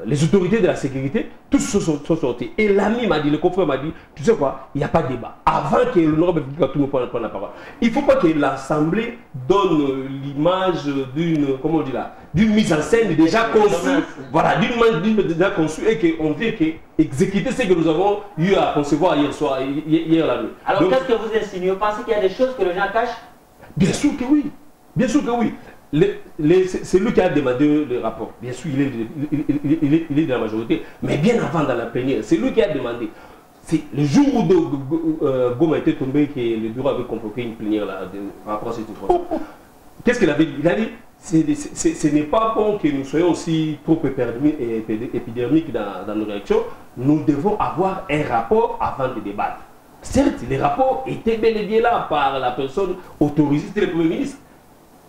les autorités de la sécurité, tous sont sortis. Et l'ami m'a dit, le confrère m'a dit, tu sais quoi, il n'y a pas de débat. Avant que l'honorable Katoumou prenne la parole, il ne faut pas que l'Assemblée donne l'image d'une mise en scène déjà conçue, voilà, d'une déjà conçue et qu'on vient exécuter ce que nous avons eu à concevoir hier la nuit. Alors qu'est-ce que vous insinuez? Vous pensez qu'il y a des choses que les gens cachent? Bien sûr que oui. Bien sûr que oui. C'est lui qui a demandé le rapport. Bien sûr, il est de la majorité. Mais bien avant dans la plénière, c'est lui qui a demandé. C'est le jour où Goma était tombé que le bureau avait convoqué une plénière là, par rapport à cette information. Qu'est-ce qu'il avait dit? Il a dit ce n'est pas bon que nous soyons aussi trop épidermiques dans nos réactions. Nous devons avoir un rapport avant de débattre. Certes, les rapports étaient bel et bien là par la personne autorisée, c'était le Premier ministre.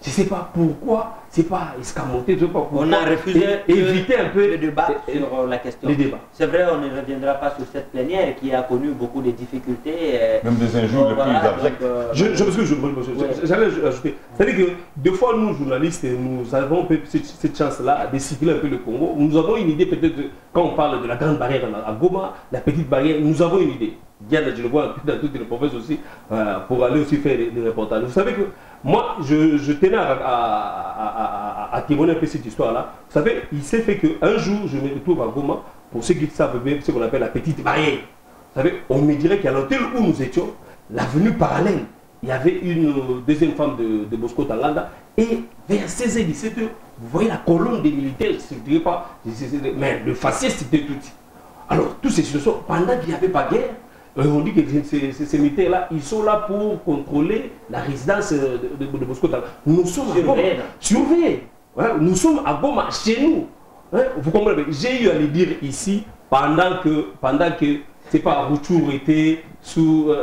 Je ne sais pas pourquoi, c'est pas escamoté, je ne sais pas pourquoi. On a refusé éviter un peu le débat sur la question. C'est vrai, on ne reviendra pas sur cette plénière qui a connu beaucoup de difficultés. Même des injures de plus abjects. J'allais ajouter. C'est-à-dire que des fois, nous, journalistes, nous avons cette chance-là de circuler un peu le Congo. Nous avons une idée peut-être, quand on parle de la grande barrière à Goma, la petite barrière, nous avons une idée. Diane, je le vois dans toutes les provinces aussi, pour aller aussi faire des reportages. Vous savez que moi, je tenais à témoigner un peu cette histoire-là. Vous savez, il s'est fait qu'un jour, je me retrouve à Goma, pour ceux qui savent bien ce qu'on appelle la petite barrière. Vous savez, on me dirait qu'à l'hôtel où nous étions, l'avenue parallèle, il y avait une deuxième femme de Bosco Tanganda, et vers 16h, 17h, vous voyez la colonne des militaires, je ne dirais pas, mais le faciès c'était tout. Alors, toutes ces situations, pendant qu'il n'y avait pas de guerre, on dit que ces militaires-là, ils sont là pour contrôler la résidence de Bosco Tanganda. Nous sommes à Goma. Surveillés. Nous sommes à Goma, chez nous. Vous comprenez? J'ai eu à le dire ici pendant que c'est pas Rouchour était sous,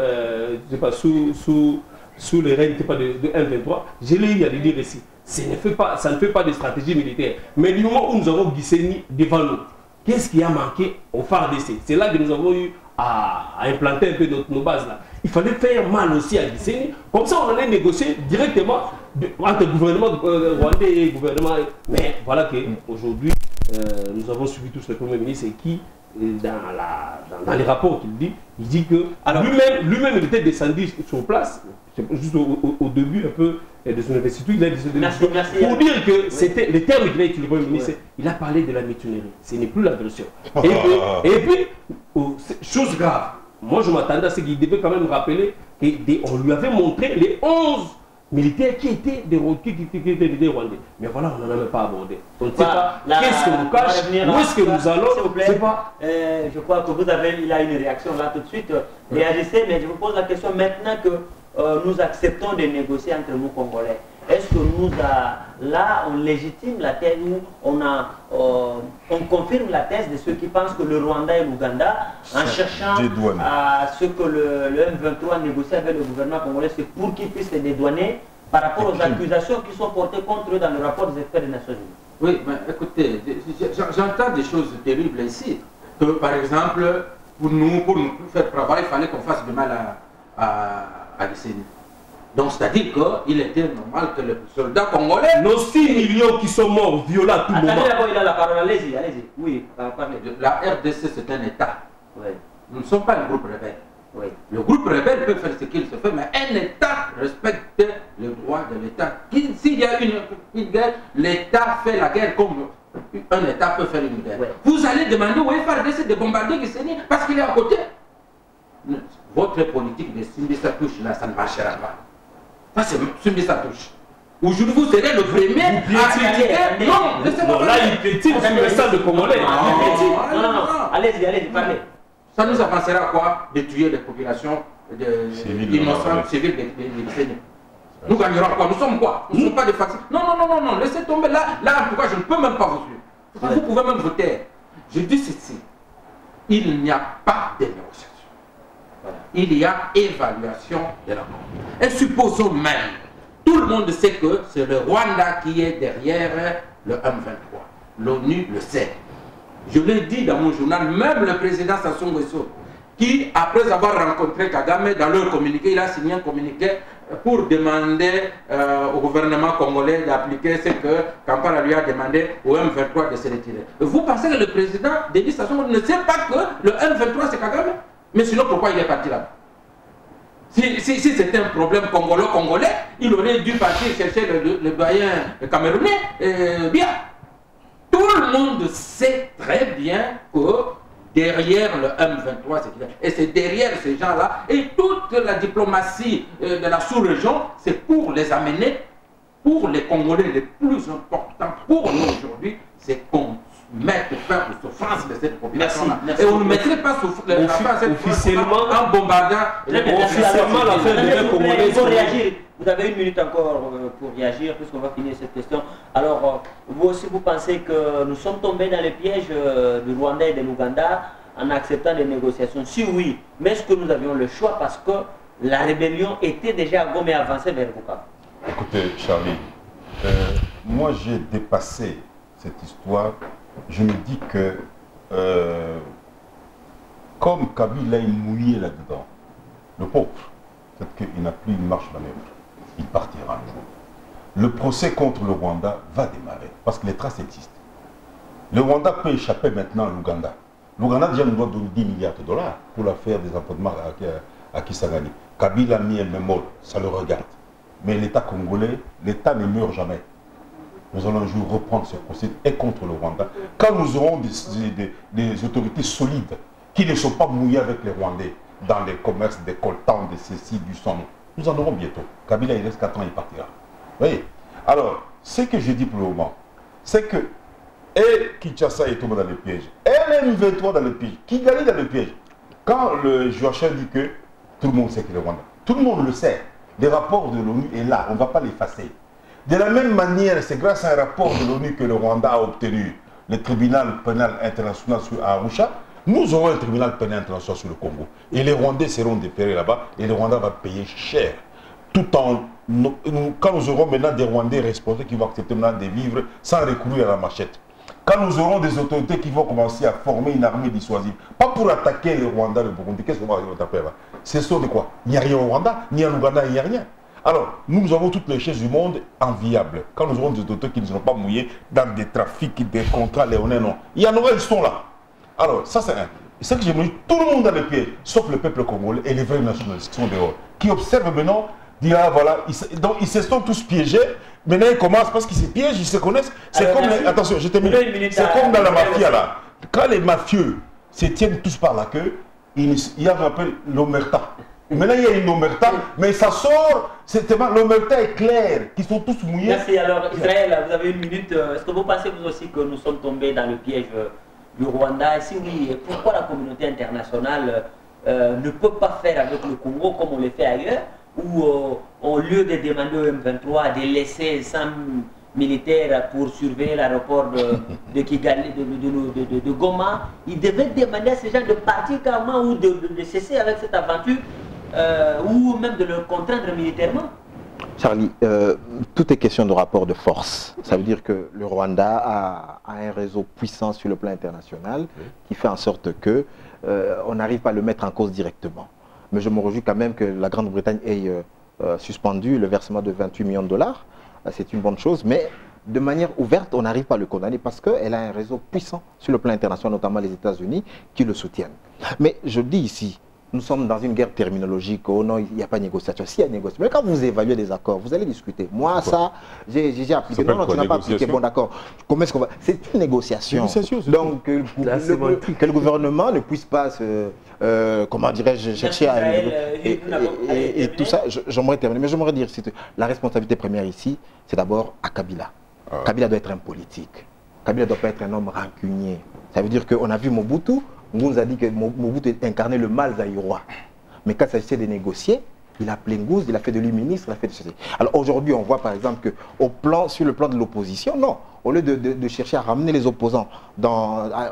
sous les règles de 1-23. Je l'ai eu à le dire ici. Ça ne fait pas de stratégie militaire. Mais du moment où nous avons Guisseni devant nous, qu'est-ce qui a manqué au FARDC? C'est là que nous avons eu à implanter un peu nos bases là. Il fallait faire mal aussi à Guisseni. Comme ça, on allait négocier directement entre le gouvernement rwandais et le gouvernement. Mais voilà qu'aujourd'hui, nous avons suivi tous le Premier ministre qui, dans les rapports qu'il dit que lui-même il était descendu sur place, juste au début un peu de son investiture, il a dit pour dire que c'était le terme qu'il a utilisé, le Premier ministre, il a parlé de la mutinerie. Ce n'est plus la version. Et puis, chose grave, moi je m'attendais à ce qu'il devait quand même rappeler qu'on lui avait montré les 11 militaires qui étaient des Rwandais. Mais voilà, on n'en a même pas abordé. On ne sait pas qu'est-ce que nous cache, où est-ce que nous allons. S'il vous plaît, je crois que il a une réaction là tout de suite. Réagissez, mais je vous pose la question maintenant que nous acceptons de négocier entre nous Congolais. Est-ce que là, on légitime la thèse où on confirme la thèse de ceux qui pensent que le Rwanda et l'Ouganda, en cherchant à ce que le M23 négocie avec le gouvernement congolais, c'est pour qu'ils puissent les dédouaner par rapport aux accusations qui sont portées contre eux dans le rapport des experts des Nations Unies? Oui, mais écoutez, j'entends des choses terribles ici. Que, par exemple, pour nous faire travailler, il fallait qu'on fasse du mal à Guisseni. Donc, c'est-à-dire qu'il était normal que le soldat congolais... Nos 6 millions qui sont morts, violés à tout moment. Attendez d'abord, il a la parole, allez-y. Oui, parlez. La RDC, c'est un État. Oui. Nous ne sommes pas un groupe rebelle. Oui. Le groupe rebelle peut faire ce qu'il se fait, mais un État respecte les droits de l'État. S'il y a une guerre, l'État fait la guerre comme un État peut faire une guerre. Oui. Vous allez demander au FARDC de bombarder Guisseni parce qu'il est à côté. Votre politique de Simbi Satouche, là, ça ne marchera pas. Ça, c'est Simbi Satouche. Aujourd'hui, vous serez le premier à critiquer. Non, laissez-moi. Là, il critique sur le sang de Congolais. Non. Allez-y, parlez. Ça nous avancera à quoi? De tuer les populations innocentes, civiles de Guisseni. Nous gagnerons quoi? Nous sommes quoi? Nous ne sommes pas des factions. Non, laissez tomber. Là, en tout cas, je ne peux même pas vous suivre. Vous pouvez même voter. Je dis ceci. Il n'y a pas de négociation. Il y a évaluation de la mort. Et supposons même, tout le monde sait que c'est le Rwanda qui est derrière le M23. L'ONU le sait. Je l'ai dit dans mon journal, même le président Sassou Nguesso, qui, après avoir rencontré Kagame dans leur communiqué, il a signé un communiqué pour demander au gouvernement congolais d'appliquer ce que Kampala lui a demandé au M23 de se retirer. Vous pensez que le président Denis Sassou Nguesso ne sait pas que le M23 c'est Kagame? Mais sinon, pourquoi il est parti là-bas? Si c'était un problème congolais, il aurait dû partir chercher le doyen camerounais, bien. Tout le monde sait très bien que derrière le M23, c'est qu'il y a. Et c'est derrière ces gens-là. Et toute la diplomatie de la sous-région, c'est pour les amener, pour les Congolais les plus importants, pour nous aujourd'hui, c'est qu'on mettre fin aux souffrances de cette population-là. Et on ne mettrait pas officiellement en bombardant. Officiellement, l'affaire de Congolais. Il faut réagir. Vous avez une minute encore pour réagir, puisqu'on va finir cette question. Alors, vous aussi, vous pensez que nous sommes tombés dans les pièges du Rwanda et de l'Ouganda en acceptant des négociations? Si oui, mais est-ce que nous avions le choix parce que la rébellion était déjà à Goma et avancée vers Bukavu? Écoutez, Charlie, moi j'ai dépassé cette histoire. Je me dis que comme Kabila est mouillé là-dedans, le pauvre, peut-être qu'il n'a plus une marche manœuvre, il partira un jour. Le procès contre le Rwanda va démarrer, parce que les traces existent. Le Rwanda peut échapper maintenant à l'Ouganda. L'Ouganda déjà nous doit donner 10 milliards de dollars pour l'affaire des affrontements à Kisangani. Kabila a mis un mémol, ça le regarde. Mais l'État congolais, l'État ne meurt jamais. Nous allons un jour reprendre ce procès et contre le Rwanda. Quand nous aurons des autorités solides qui ne sont pas mouillées avec les Rwandais dans les commerces des coltans, des ceci, du sang, nous en aurons bientôt. Kabila, il reste 4 ans, il partira. Vous voyez? Alors, ce que je dis pour le moment, c'est que et Kinshasa est tombé dans le piège, et le M23 dans le piège, qui gagne dans le piège. Quand le Joachim dit que tout le monde sait que le Rwanda, tout le monde le sait. Les rapports de l'ONU est là, on ne va pas l'effacer. De la même manière, c'est grâce à un rapport de l'ONU que le Rwanda a obtenu le tribunal pénal international sur Arusha, Nous aurons un tribunal pénal international sur le Congo. Et les Rwandais seront déférés là-bas et le Rwanda va payer cher. Tout en... Quand nous aurons maintenant des Rwandais responsables qui vont accepter maintenant de vivre sans recourir à la machette. Quand nous aurons des autorités qui vont commencer à former une armée dissuasive, pas pour attaquer le Rwanda, le Burundi, qu'est-ce qu'on va taper là? C'est ça de quoi? Il n'y a rien au Rwanda, ni en Ouganda, il n'y a rien. Alors, nous avons toutes les choses du monde enviables. Quand nous aurons des autorités qui ne seront pas mouillées dans des trafics, des contrats léonins, non. Il y en aura, ils sont là. Alors, ça c'est un. C'est que j'ai dit, tout le monde a les pieds, sauf le peuple congolais et les vrais nationalistes qui sont dehors, qui observent maintenant, disent, ah voilà, donc ils se sont tous piégés. Maintenant, ils commencent parce qu'ils se piègent, ils se connaissent. C'est comme, attention, je termine. C'est comme dans la mafia là. Quand les mafieux se tiennent tous par la queue, il y a, je rappelle, l'omerta. Maintenant, il y a une omerta, mais ça sort, l'omerta est clair, qui sont tous mouillés. Merci. Alors, Israël, vous avez une minute. Est-ce que vous pensez vous aussi que nous sommes tombés dans le piège du Rwanda? Et si oui, pourquoi la communauté internationale ne peut pas faire avec le Congo comme on le fait ailleurs, où au lieu de demander au M23 de laisser 100 militaires pour surveiller l'aéroport de Kigali, de Goma, ils devaient demander à ces gens de partir carrément ou de cesser avec cette aventure ou même de le contraindre militairement. Charlie, tout est question de rapport de force. Ça veut dire que le Rwanda a un réseau puissant sur le plan international qui fait en sorte que on n'arrive pas à le mettre en cause directement. Mais je me réjouis quand même que la Grande-Bretagne ait suspendu le versement de 28 millions de dollars. C'est une bonne chose, mais de manière ouverte, on n'arrive pas à le condamner parce qu'elle a un réseau puissant sur le plan international, notamment les États-Unis, qui le soutiennent. Mais je dis ici, nous sommes dans une guerre terminologique. Oh non, il n'y a pas de négociation. Si, il y a négociation. Mais quand vous évaluez des accords, vous allez discuter. Moi, ça, j'ai appliqué. Non, non, tu n'as pas appliqué. Bon, d'accord. Comment est-ce qu'on va... C'est une négociation. Donc, que le gouvernement ne puisse pas comment dirais-je, chercher à... Et tout ça, j'aimerais terminer. Mais j'aimerais dire, la responsabilité première ici, c'est d'abord à Kabila. Kabila doit être un politique. Kabila ne doit pas être un homme rancunier. Ça veut dire qu'on a vu Mobutu. On nous a dit que Mobutu incarnait le mal zaïrois. Mais quand il s'agissait de négocier, il a appelé Ngouze, il a fait de lui ministre, il a fait de ceci. Alors aujourd'hui, on voit par exemple que sur le plan de l'opposition, non. Au lieu de chercher à ramener les opposants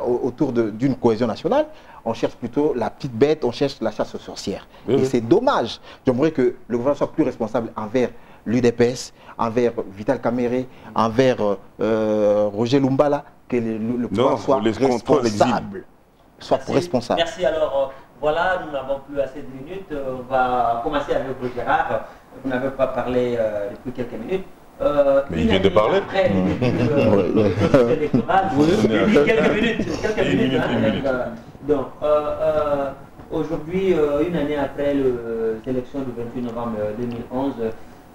autour d'une cohésion nationale, on cherche plutôt la petite bête, on cherche la chasse aux sorcières. Et c'est dommage. J'aimerais que le gouvernement soit plus responsable envers l'UDPS, envers Vital Kamerhe, envers Roger Lumbala, que le pouvoir soit responsable. Responsable. Merci. Alors, voilà, nous n'avons plus assez de minutes. On va commencer avec vous, Gérard. Vous n'avez pas parlé depuis quelques minutes. Mais il vient de parler. Après quelques minutes. Donc, aujourd'hui, une année après les élections du 28 novembre 2011,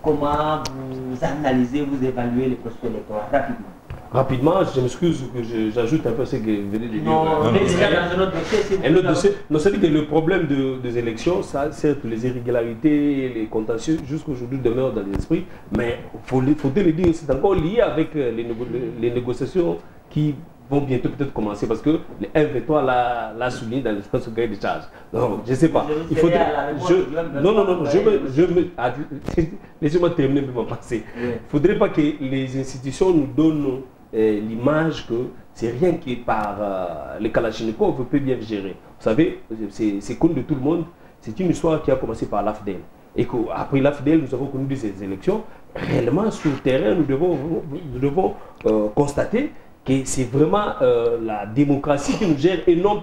comment vous analysez, vous évaluez les processus électoraux rapidement? Rapidement, je m'excuse que j'ajoute un peu ce que vous venez de dire. Non, mais déjà dans un autre dossier, un autre dossier. Non, c'est-à-dire que le problème des élections, ça, certes, les irrégularités, les contentieux, jusqu'aujourd'hui demeurent dans l'esprit, mais il faut le dire, c'est encore lié avec les négociations qui vont bientôt peut-être commencer, parce que le M23 l'a souligné dans le cahier de charge. Donc, je ne sais pas. Il faudrait... Laissez-moi terminer ma pensée. Il ne faudrait pas que les institutions nous donnent l'image que c'est rien qui est par les Kalachnikov peut bien gérer. Vous savez, c'est connu de tout le monde. C'est une histoire qui a commencé par l'AFDEL. Et qu'après l'AFDEL, nous avons connu ces élections. Réellement, sur le terrain, nous devons constater que c'est vraiment la démocratie qui nous gère et non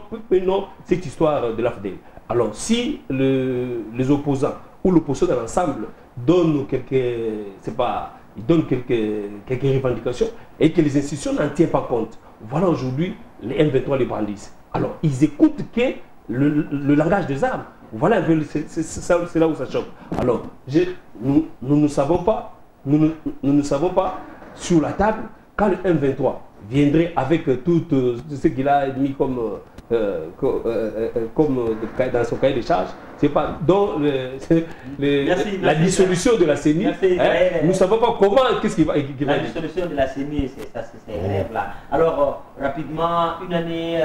cette histoire de l'AFDEL. Alors, si les opposants ou l'opposition dans l'ensemble donnent quelques revendications et que les institutions n'en tiennent pas compte, voilà aujourd'hui les M23 les brandissent. Alors, ils écoutent que le langage des armes. Voilà, c'est là où ça choque. Alors, nous ne savons pas sur la table quand le M23 viendrait avec tout ce qu'il a mis comme dans son cahier de charge, c'est pas dans la dissolution de la CENI. Nous ne savons pas comment, qu'est-ce qu'il va dire. La dissolution de la CENI, c'est ça, c'est rêve là. Alors, rapidement, une année,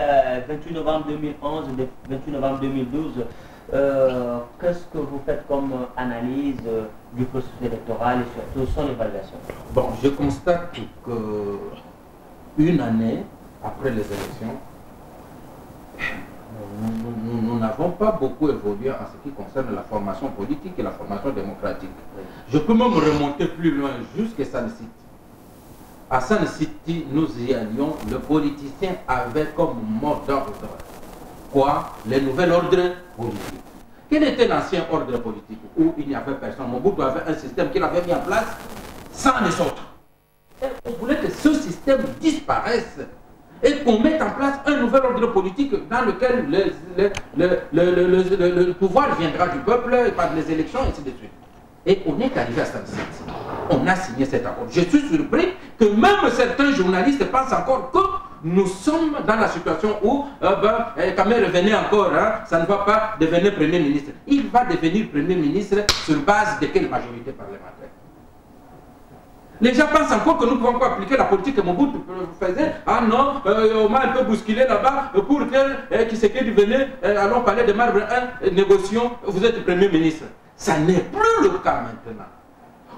28 novembre 2011, 28 novembre 2012, qu'est-ce que vous faites comme analyse du processus électoral et surtout son évaluation? Bon, je constate que une année après les élections, n'avons pas beaucoup évolué en ce qui concerne la formation politique et la formation démocratique. Je peux même remonter plus loin, jusqu'à Sun City. À Sun City, nous y allions, le politicien avait comme mot d'ordre quoi? Les nouveaux ordres politiques. Quel était l'ancien ordre politique où il n'y avait personne? Mobutu avait un système qu'il avait mis en place sans les autres. Et on voulait que ce système disparaisse et qu'on mette en place un nouvel ordre politique dans lequel le pouvoir viendra du peuple par les élections, et ainsi de suite. Et on est arrivé à Sun City. On a signé cet accord. Je suis surpris que même certains journalistes pensent encore que nous sommes dans la situation où Kamel revenait encore, hein, ça ne va pas devenir Premier ministre. Il va devenir Premier ministre sur base de quelle majorité parlementaire? Les gens pensent encore que nous pouvons pas appliquer la politique que Mobutu faisait. Ah non, on m'a un peu bousculé là-bas pour que Tshisekedi venait, allons parler de Marbre 1, négocions, vous êtes Premier ministre. Ça n'est plus le cas maintenant.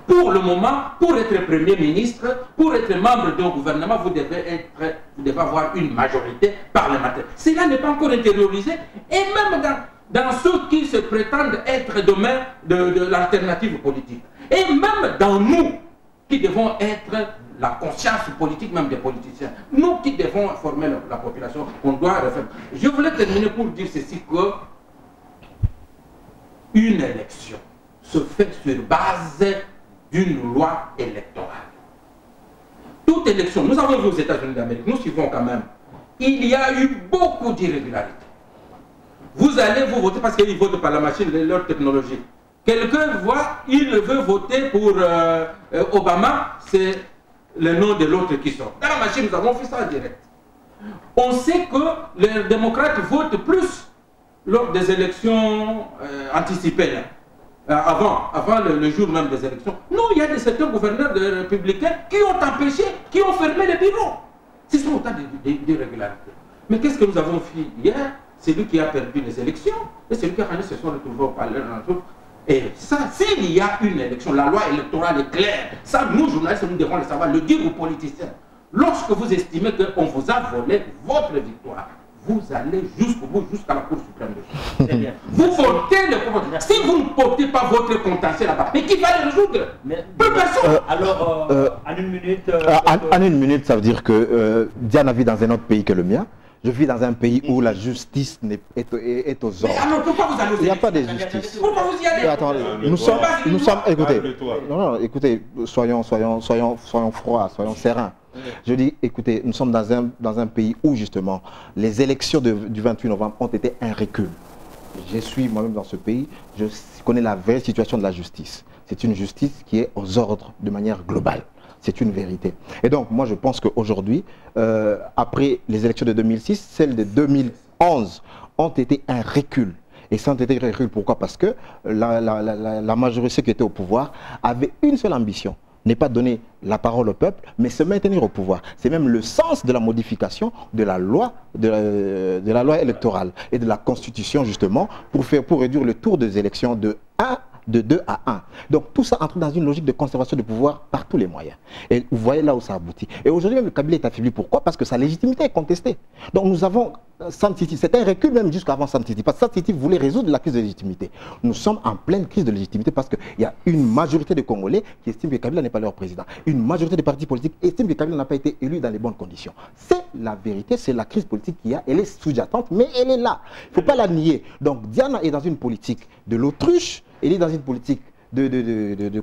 Pour le moment, pour être Premier ministre, pour être membre d'un gouvernement, vous devez avoir une majorité parlementaire. Cela n'est pas encore intériorisé. Et même dans ceux qui se prétendent être demain de l'alternative politique. Et même dans nous, qui devons être la conscience politique même des politiciens. Nous qui devons former la population, on doit refaire. Je voulais terminer pour dire ceci, que une élection se fait sur base d'une loi électorale. Toute élection, nous avons vu aux États-Unis d'Amérique, nous suivons quand même, il y a eu beaucoup d'irrégularités. Vous allez vous voter parce qu'ils votent par la machine, leur technologie. Quelqu'un voit, il veut voter pour Obama, c'est le nom de l'autre qui sort. Dans la machine, nous avons fait ça en direct. On sait que les démocrates votent plus lors des élections anticipées, là. Avant le jour même des élections. Non, il y a certains gouverneurs républicains qui ont empêché, qui ont fermé les bureaux. Ce sont autant d'irrégularités. Mais qu'est-ce que nous avons fait hier? C'est lui qui a perdu les élections et c'est lui qui a gagné, se sont retrouvés au palais. Et ça, s'il y a une élection, la loi électorale est claire. Ça, nous, journalistes, nous devons le savoir, le dire aux politiciens. Lorsque vous estimez qu'on vous a volé votre victoire, vous allez jusqu'au bout, jusqu'à la Cour suprême de justice. Vous votez le pouvoir. Si vous ne portez pas votre contentieux là-bas, mais qui va le résoudre? Peu personne. Alors, en une minute... en une minute, ça veut dire que Diana vit dans un autre pays que le mien. Je vis dans un pays où la justice est aux ordres. Mais alors pourquoi vous allez aux élections? Il n'y a pas de justice. Pourquoi vous y allez? Attendez, nous sommes, écoutez, non, écoutez, soyons froids, soyons sereins. Je dis, écoutez, nous sommes dans un pays où justement les élections du 28 novembre ont été un recul. Je suis moi-même dans ce pays, je connais la vraie situation de la justice. C'est une justice qui est aux ordres de manière globale. C'est une vérité. Et donc, moi, je pense qu'aujourd'hui, après les élections de 2006, celles de 2011 ont été un recul. Et ça a été un recul, pourquoi? Parce que la majorité qui était au pouvoir avait une seule ambition, n'est pas donner la parole au peuple, mais se maintenir au pouvoir. C'est même le sens de la modification de la loi, de la loi électorale et de la Constitution, justement, pour réduire le tour des élections de 2 à 1. Donc tout ça entre dans une logique de conservation du pouvoir par tous les moyens. Et vous voyez là où ça aboutit. Et aujourd'hui même le Kabila est affaibli. Pourquoi? Parce que sa légitimité est contestée. Donc nous avons Sun City, c'est un recul même jusqu'avant Sun City. Parce que Sun City voulait résoudre la crise de légitimité. Nous sommes en pleine crise de légitimité parce qu'il y a une majorité de Congolais qui estiment que Kabila n'est pas leur président. Une majorité des partis politiques estiment que Kabila n'a pas été élu dans les bonnes conditions. C'est la vérité, c'est la crise politique qu'il y a. Elle est sous-jacente, mais elle est là. Il ne faut pas la nier. Donc Diana est dans une politique de l'autruche. Elle est dans une politique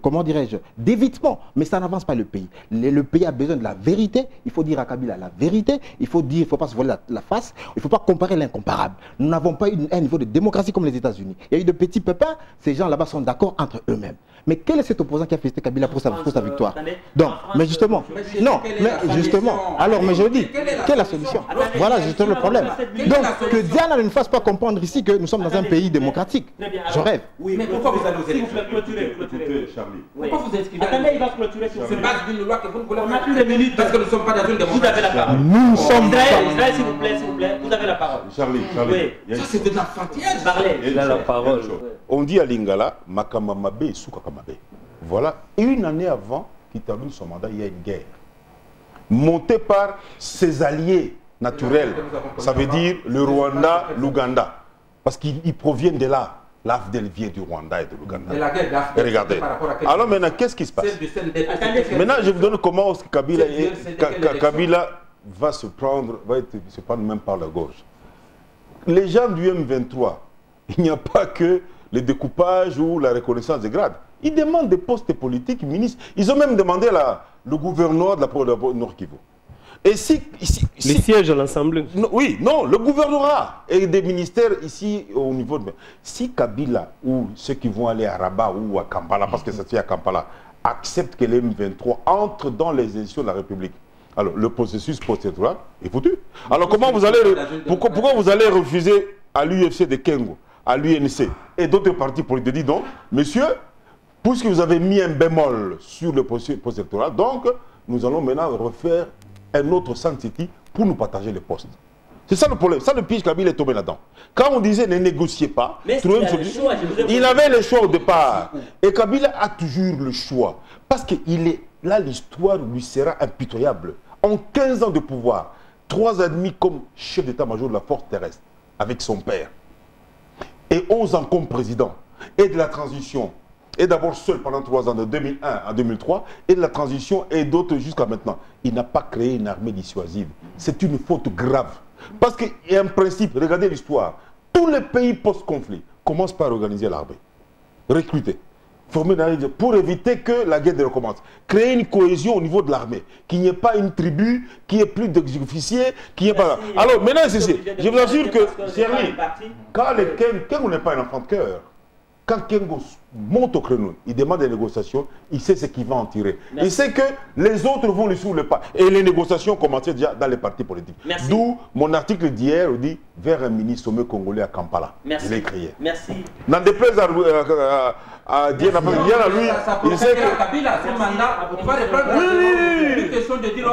comment dirais-je, d'évitement, mais ça n'avance pas le pays. Le pays a besoin de la vérité, il faut dire à Kabila la vérité, il faut pas se voiler la face, il ne faut pas comparer l'incomparable. Nous n'avons pas un niveau de démocratie comme les États-Unis. Il y a eu de petits pépins, ces gens là-bas sont d'accord entre eux-mêmes. Mais quel est cet opposant qui a félicité Kabila pour sa victoire? Donc, mais justement, non, mais justement, alors, mais je dis, quelle est la solution? Voilà justement le problème. Donc, que Diana ne fasse pas comprendre ici que nous sommes dans un pays démocratique. Je rêve. Oui, mais pourquoi vous allez aux élections? Charlie. Pourquoi vous inscrivez? Attendez, il va clôturer sur C'est base d'une loi que vous ne voulez pas. On a plus de minutes. Parce que nous ne sommes pas dans une démocratie. Vous avez la parole. Nous sommes... Israël, s'il vous plaît, vous avez la parole. Charlie. Oui. Ça, c'est de l'enfantillage. Parlez. Il a la parole. On dit à Lingala, Makamamabe et Soukakamabe. Voilà, une année avant qu'il termine son mandat, il y a une guerre. Montée par ses alliés naturels. Ça veut dire le Rwanda, l'Ouganda. Parce qu'ils proviennent de là. L'AFDEL vient du Rwanda et de l'Ouganda. Et la guerre d'Afrique. Regardez. Alors maintenant, qu'est-ce qui se passe? Maintenant, je vous donne comment Kabila va se prendre même par la gorge. Les gens du M23, il n'y a pas que le découpage ou la reconnaissance des grades. Ils demandent des postes politiques, ministres. Ils ont même demandé le gouvernorat de la Nord Kivu. Et si les sièges à l'Assemblée. Oui, non, le gouvernorat et des ministères ici au niveau de... Si Kabila ou ceux qui vont aller à Rabat ou à Kampala, parce que ça se fait à Kampala, acceptent que les M23 entrent dans les élections de la République, alors le processus post-électoral est foutu. Alors comment vous allez... Pourquoi vous allez refuser à l'UFC de Kengo, à l'UNC et d'autres partis politiques? Dis donc, monsieur, puisque vous avez mis un bémol sur le processus post-électoral, donc nous allons maintenant refaire un autre Sun City pour nous partager les postes. C'est ça le problème. Ça, le piège Kabila est tombé là-dedans. Quand on disait ne négociez pas, trouvez une solution. Il avait le choix au départ. Et Kabila a toujours le choix. Parce que là, l'histoire lui sera impitoyable. En 15 ans de pouvoir, 3 ans et demi comme chef d'état-major de la force terrestre, avec son père, et 11 ans comme président, et de la transition, et d'abord seul pendant 3 ans, de 2001 à 2003, et de la transition et d'autres jusqu'à maintenant. Il n'a pas créé une armée dissuasive. C'est une faute grave. Parce qu'il y a un principe, regardez l'histoire. Tous les pays post-conflit commencent par organiser l'armée. Recruter. Former une armée pour éviter que la guerre recommence. Créer une cohésion au niveau de l'armée. Qu'il n'y ait pas une tribu, qu'il n'y ait plus d'officiers, qu'il n'y ait pas... Alors maintenant, c'est ça. Je vous assure que, Serni, quand Kengo n'est pas un enfant de cœur, quand Kengo monte au créneau, il demande des négociations, il sait ce qu'il va en tirer. Merci. Il sait que les autres vont lui suivre le pas. Et les négociations commençaient déjà dans les partis politiques. D'où mon article d'hier dit vers un mini-sommet congolais à Kampala. Merci. Il est écrit. Merci. N'en déplaise à Diana, lui, il sait que... Kabila, son mandat, on va reprendre. Oui. Une question de dire...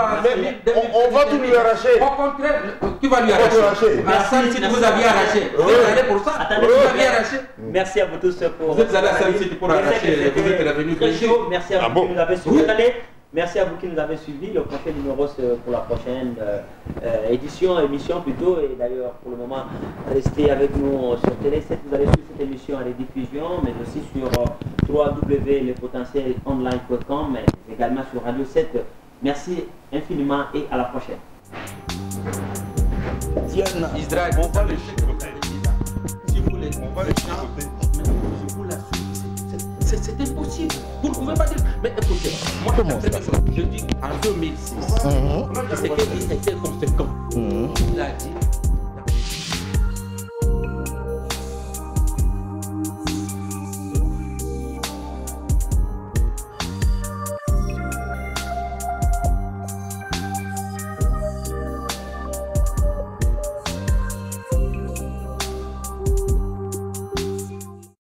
On va tout lui arracher. Au contraire, qui va lui arracher? Merci, si vous aviez arraché. Vous êtes allé pour ça. Attendez, vous aviez arraché. Merci à vous tous pour... Vous êtes allé à Saint-City pour arracher. Vous êtes revenu très chaud. Merci à vous qui nous avez suivis. Oui. Merci à vous qui nous avez suivis. Le prochain numéro, c'est pour la prochaine émission plutôt. Et d'ailleurs, pour le moment, restez avec nous sur Télé 7. Vous allez suivre cette émission à rediffusion, mais aussi sur www.lepotentielonline.com, mais également sur Radio 7. Merci infiniment et à la prochaine. Diane, Israël, on va le chicoter. Si vous voulez, on va le chicoter. C'est impossible. Vous ne pouvez pas dire. Mais écoutez, moi, je dis en 2006, c'est qu'il était conséquent. Il a dit